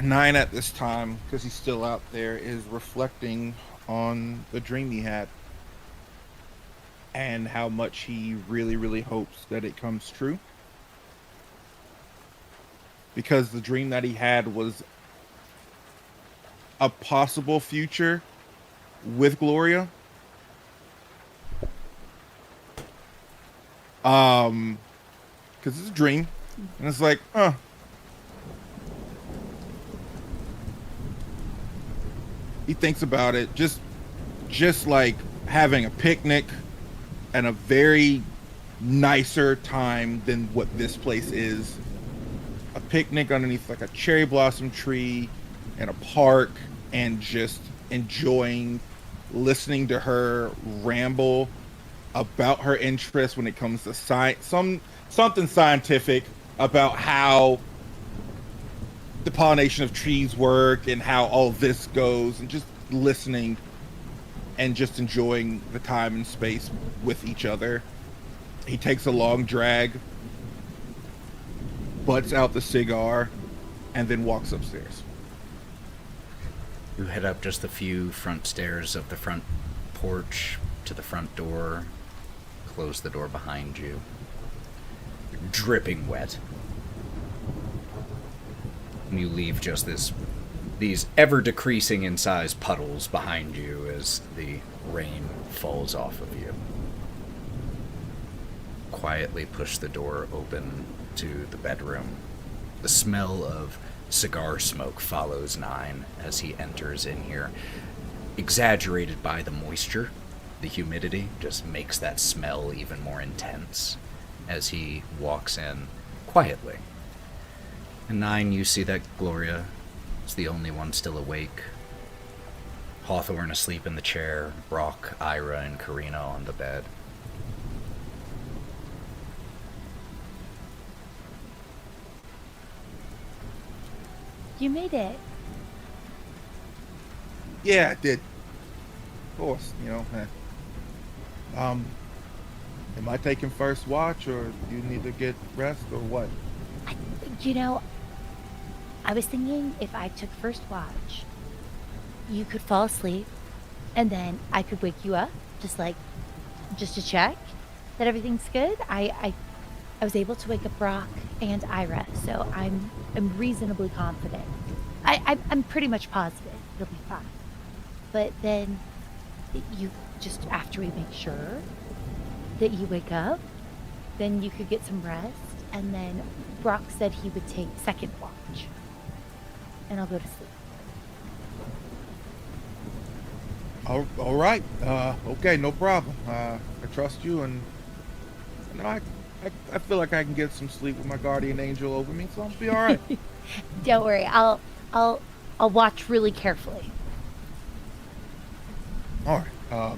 Speaker 5: Nyne at this time, because he's still out there, is reflecting on the dream he had and how much he really, really hopes that it comes true. Because the dream that he had was a possible future with Gloria. Because it's a dream. And it's like, he thinks about it, just like having a picnic and a very nicer time than what this place is. A picnic underneath like a cherry blossom tree in a park, and just enjoying listening to her ramble about her interest when it comes to science, something scientific about how the pollination of trees work and how all this goes, and just listening and just enjoying the time and space with each other. He takes a long drag, butts out the cigar, and then walks upstairs.
Speaker 1: You head up just the few front stairs of the front porch to the front door, close the door behind you. You're dripping wet. And you leave just these ever-decreasing in size puddles behind you as the rain falls off of you. Quietly push the door open to the bedroom. The smell of cigar smoke follows Nyne as he enters in here. Exaggerated by the moisture, the humidity just makes that smell even more intense as he walks in quietly. And Nyne, you see that Gloria is the only one still awake. Hawthorne asleep in the chair, Brawk, Ira, and Karina on the bed.
Speaker 3: You made it.
Speaker 5: Yeah, I did. Of course, am I taking first watch, or do you need to get rest, or what?
Speaker 3: I was thinking if I took first watch, you could fall asleep, and then I could wake you up, just to check that everything's good. I was able to wake up Brawk and Ira, so I'm reasonably confident. I'm pretty much positive it'll be fine. But then you just, after we make sure that you wake up, then you could get some rest, and then Brawk said he would take second watch, and I'll go to sleep.
Speaker 5: All right. Okay, no problem. I trust you, and I feel like I can get some sleep with my guardian angel over me, so I'll be all right.
Speaker 3: Don't worry, I'll watch really carefully.
Speaker 5: All right.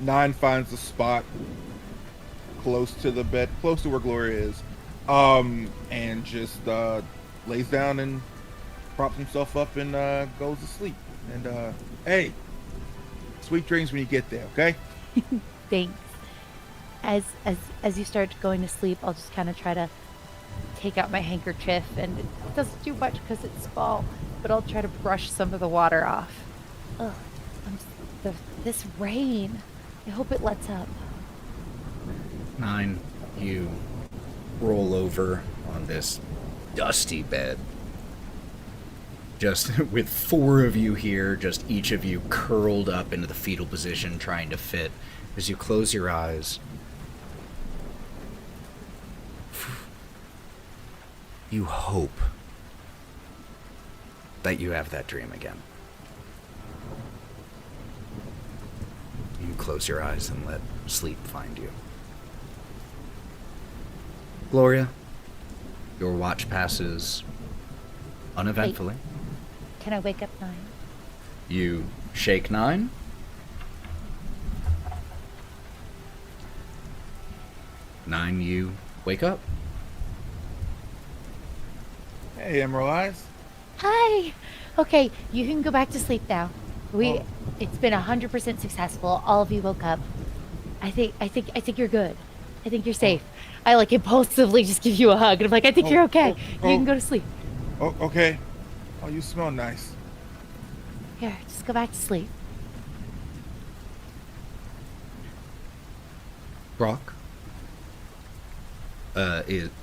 Speaker 5: Nyne finds a spot close to the bed, close to where Gloria is, and just lays down and props himself up and goes to sleep. And hey, sweet dreams when you get there, okay?
Speaker 3: Thanks. As you start going to sleep, I'll just kind of try to take out my handkerchief, and it doesn't do much because it's small, but I'll try to brush some of the water off. Ugh, this rain. I hope it lets up.
Speaker 1: Nyne, you roll over on this dusty bed. Just with 4 of you here, just each of you curled up into the fetal position trying to fit. As you close your eyes, you hope that you have that dream again. You close your eyes and let sleep find you. Gloria, your watch passes uneventfully.
Speaker 3: Wait, can I wake up Nyne?
Speaker 1: You shake Nyne. Nyne, you wake up.
Speaker 5: Hey, Emerald Eyes.
Speaker 3: Hi. Okay, you can go back to sleep now. It's been 100% successful. All of you woke up. I think you're good. I think you're safe. I like impulsively just give you a hug, and I'm like, I think you're okay. You can go to sleep.
Speaker 5: Oh, okay. Oh, you smell nice.
Speaker 3: Here, just go back to sleep.
Speaker 1: Brawk.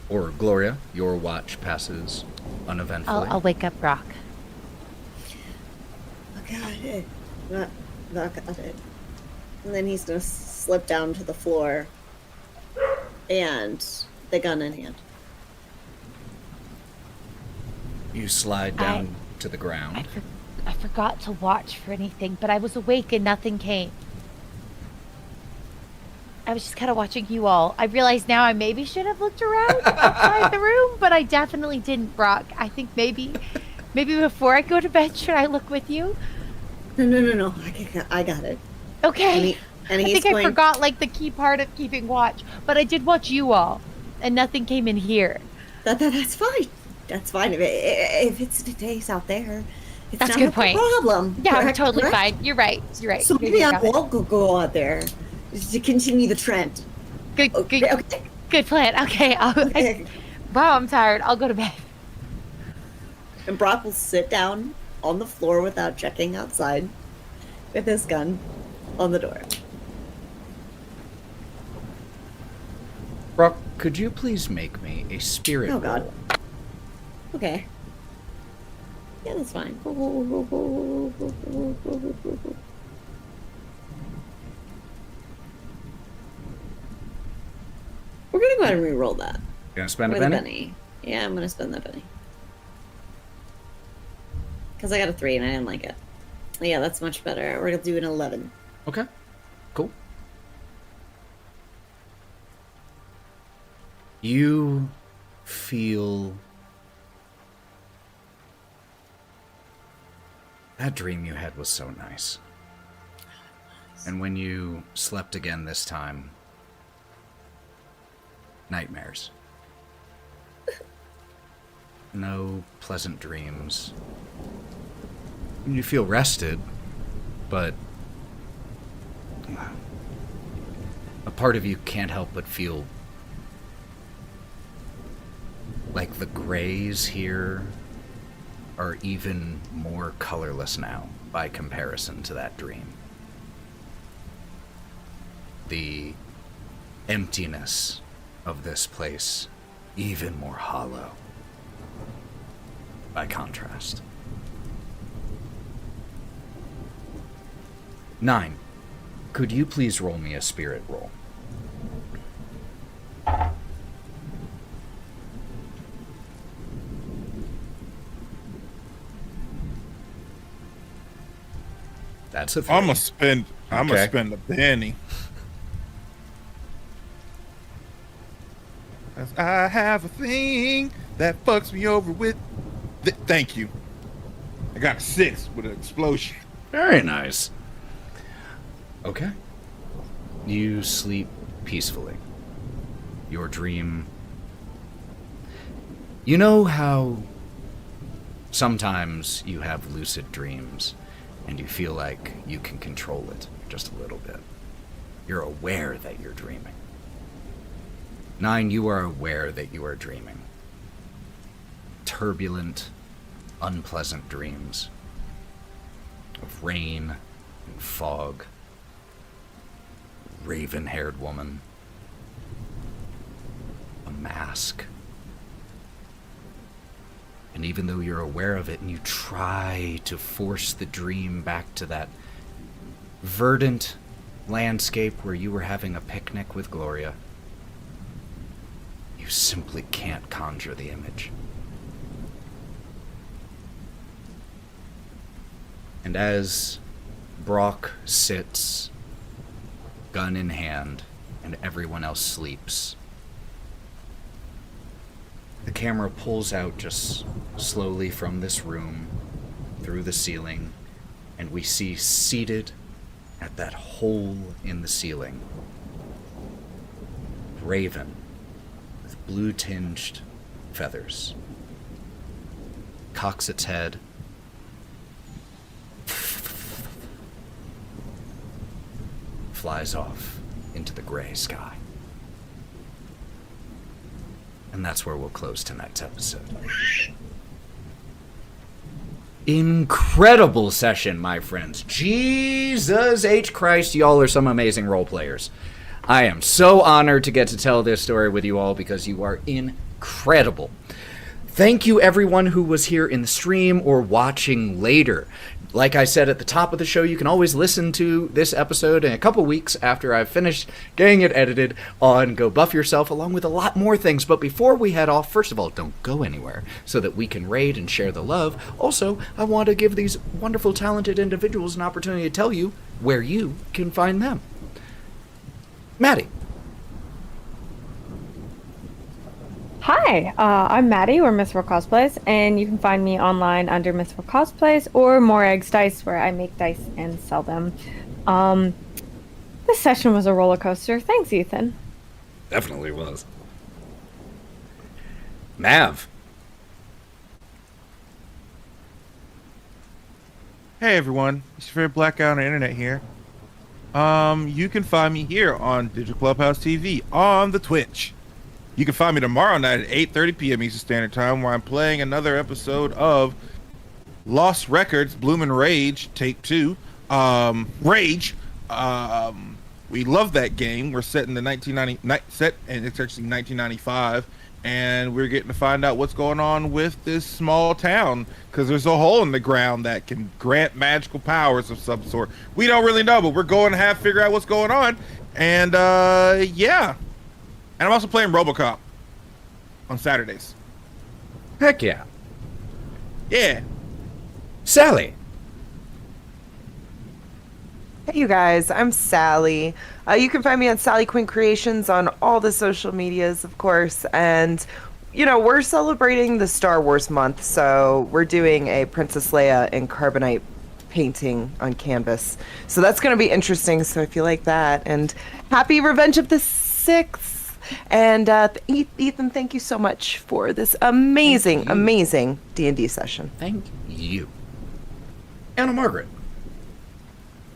Speaker 1: Or Gloria, your watch passes uneventfully.
Speaker 3: I'll wake up Brawk.
Speaker 4: Got it. Not got it. And then he's gonna slip down to the floor, and the gun in hand.
Speaker 1: You slide down to the ground.
Speaker 3: I forgot to watch for anything, but I was awake and nothing came. I was just kind of watching you all. I realize now I maybe should have looked around outside the room, but I definitely didn't, Brawk. I think maybe before I go to bed, should I look with you?
Speaker 4: No. I got it.
Speaker 3: Okay.
Speaker 4: And
Speaker 3: I think I forgot like the key part of keeping watch, but I did watch you all, and nothing came in here.
Speaker 4: That's fine. That's fine. If it's today's out there, it's
Speaker 3: That's
Speaker 4: not
Speaker 3: a good
Speaker 4: a
Speaker 3: point.
Speaker 4: problem.
Speaker 3: Yeah,
Speaker 4: Correct?
Speaker 3: totally
Speaker 4: Correct?
Speaker 3: fine. You're right.
Speaker 4: So maybe I won't go out there to continue the trend.
Speaker 3: Good plan. Okay.
Speaker 4: Okay.
Speaker 3: Wow, I'm tired. I'll go to bed.
Speaker 4: And Brawk will sit down on the floor without checking outside with his gun on the door.
Speaker 1: Brawk, could you please make me a spirit
Speaker 4: Oh, God.
Speaker 1: roll?
Speaker 4: Okay. Yeah, that's fine. We're gonna go ahead and re-roll that.
Speaker 1: You gonna spend a
Speaker 4: With
Speaker 1: penny?
Speaker 4: Yeah, I'm gonna spend that penny. Because I got a 3 and I didn't like it. Yeah, that's much better. We're gonna do an 11.
Speaker 1: Okay, cool. You feel that dream you had was so nice. And when you slept again this time, nightmares. No pleasant dreams. You feel rested, but a part of you can't help but feel like the grays here are even more colorless now by comparison to that dream. The emptiness of this place even more hollow by contrast. Nyne, could you please roll me a spirit roll? That's a 3.
Speaker 5: I'm gonna spend a penny. I have a thing that fucks me over with. Thank you. I got a 6 with an explosion.
Speaker 1: Very nice. Okay. You sleep peacefully. Your dream... You know how sometimes you have lucid dreams and you feel like you can control it just a little bit. You're aware that you're dreaming. Nyne, you are aware that you are dreaming. Turbulent, unpleasant dreams of rain and fog, raven-haired woman, a mask. And even though you're aware of it and you try to force the dream back to that verdant landscape where you were having a picnic with Gloria, you simply can't conjure the image. And as Brawk sits, gun in hand, and everyone else sleeps, the camera pulls out just slowly from this room, through the ceiling, and we see seated at that hole in the ceiling, raven with blue-tinged feathers, cocks its head, flies off into the gray sky. And that's where we'll close tonight's episode. Incredible session, my friends. Jesus H. Christ, y'all are some amazing role players. I am so honored to get to tell this story with you all because you are incredible. Thank you, everyone who was here in the stream or watching later. Like I said at the top of the show, you can always listen to this episode in a couple weeks after I've finished getting it edited on Go Buff Yourself, along with a lot more things. But before we head off, first of all, don't go anywhere so that we can raid and share the love. Also, I want to give these wonderful, talented individuals an opportunity to tell you where you can find them. Matty.
Speaker 6: Hi, I'm Matty, or Miss for Cosplays, and you can find me online under Miss for Cosplays or More Eggs Dice, where I make dice and sell them. This session was a roller coaster. Thanks, Ethan.
Speaker 1: Definitely was. Mav.
Speaker 5: Hey everyone, it's your favorite black guy on the internet here. You can find me here on DigitalClubhouseTV on the Twitch. You can find me tomorrow night at 8:30 p.m. Eastern Standard Time, where I'm playing another episode of Lost Records, Bloomin' Rage, Take 2. Rage. We love that game. We're set in the and it's actually 1995, and we're getting to find out what's going on with this small town, because there's a hole in the ground that can grant magical powers of some sort. We don't really know, but we're going to figure out what's going on, and yeah. And I'm also playing RoboCop on Saturdays.
Speaker 1: Heck yeah.
Speaker 5: Yeah.
Speaker 1: Sally.
Speaker 2: Hey, you guys, I'm Sally. You can find me on SallyQuinnCreations on all the social medias, of course. And, you know, we're celebrating the Star Wars month, so we're doing a Princess Leia in carbonite painting on canvas. So that's going to be interesting, so if you like that. And happy Revenge of the Sixth. And Ethan, thank you so much for this amazing D&D session.
Speaker 1: Thank you. Anna Margaret.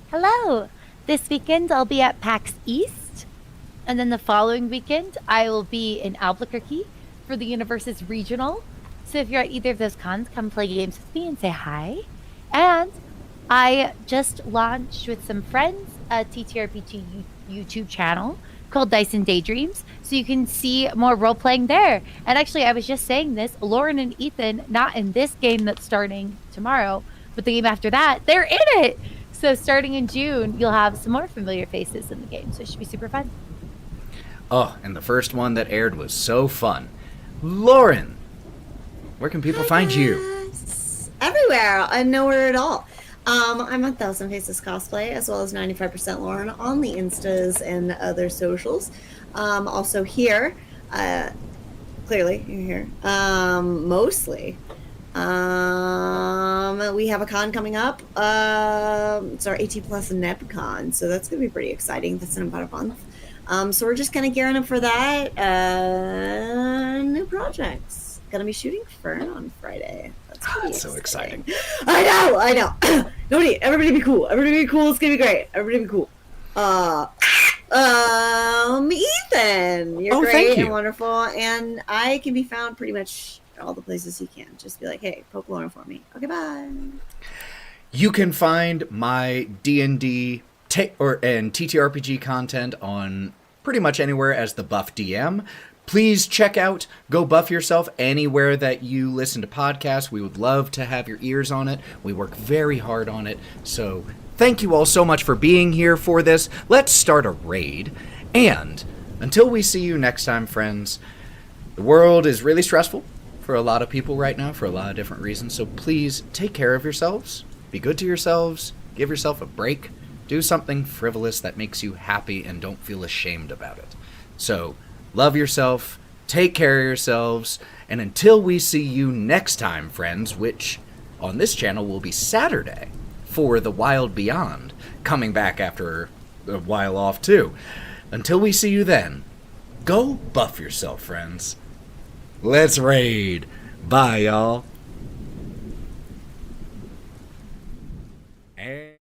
Speaker 3: Hello. This weekend I'll be at PAX East, and then the following weekend I will be in Albuquerque for the Universes Regional. So if you're at either of those cons, come play games with me and say hi. And I just launched with some friends a TTRPG YouTube channel called Dice and Daydreams, so you can see more role-playing there. And actually, I was just saying this, Lauren and Ethan, not in this game that's starting tomorrow, but the game after that, they're in it! So starting in June, you'll have some more familiar faces in the game, so it should be super fun.
Speaker 1: Oh, and the first one that aired was so fun. Lauren, where can people find you?
Speaker 4: Everywhere and nowhere at all. I'm on Thousand Faces Cosplay, as well as 95% Lauren on the Instas and other socials. Also here, clearly you're here, mostly We have a con coming up. It's our 18 plus NepCon, so that's gonna be pretty exciting. That's in about a month. So we're just kind of gearing up for that. New projects. Gonna be shooting Fern on Friday. That's
Speaker 1: so exciting.
Speaker 4: I know. Everybody be cool. Everybody be cool. It's gonna be great. Everybody be cool. Ethan, you're great
Speaker 1: thank you.
Speaker 4: and wonderful, and I can be found pretty much all the places you can. Just be like, hey, poke Lauren for me. Okay, bye.
Speaker 1: You can find my D&D and TTRPG content on pretty much anywhere as the Buff DM. Please check out Go Buff Yourself anywhere that you listen to podcasts. We would love to have your ears on it. We work very hard on it. So thank you all so much for being here for this. Let's start a raid. And until we see you next time, friends, the world is really stressful for a lot of people right now for a lot of different reasons. So please take care of yourselves. Be good to yourselves. Give yourself a break. Do something frivolous that makes you happy and don't feel ashamed about it. So love yourself. Take care of yourselves. And until we see you next time, friends, which on this channel will be Saturday for The Wild Beyond, coming back after a while off too. Until we see you then, go buff yourself, friends. Let's raid. Bye, y'all.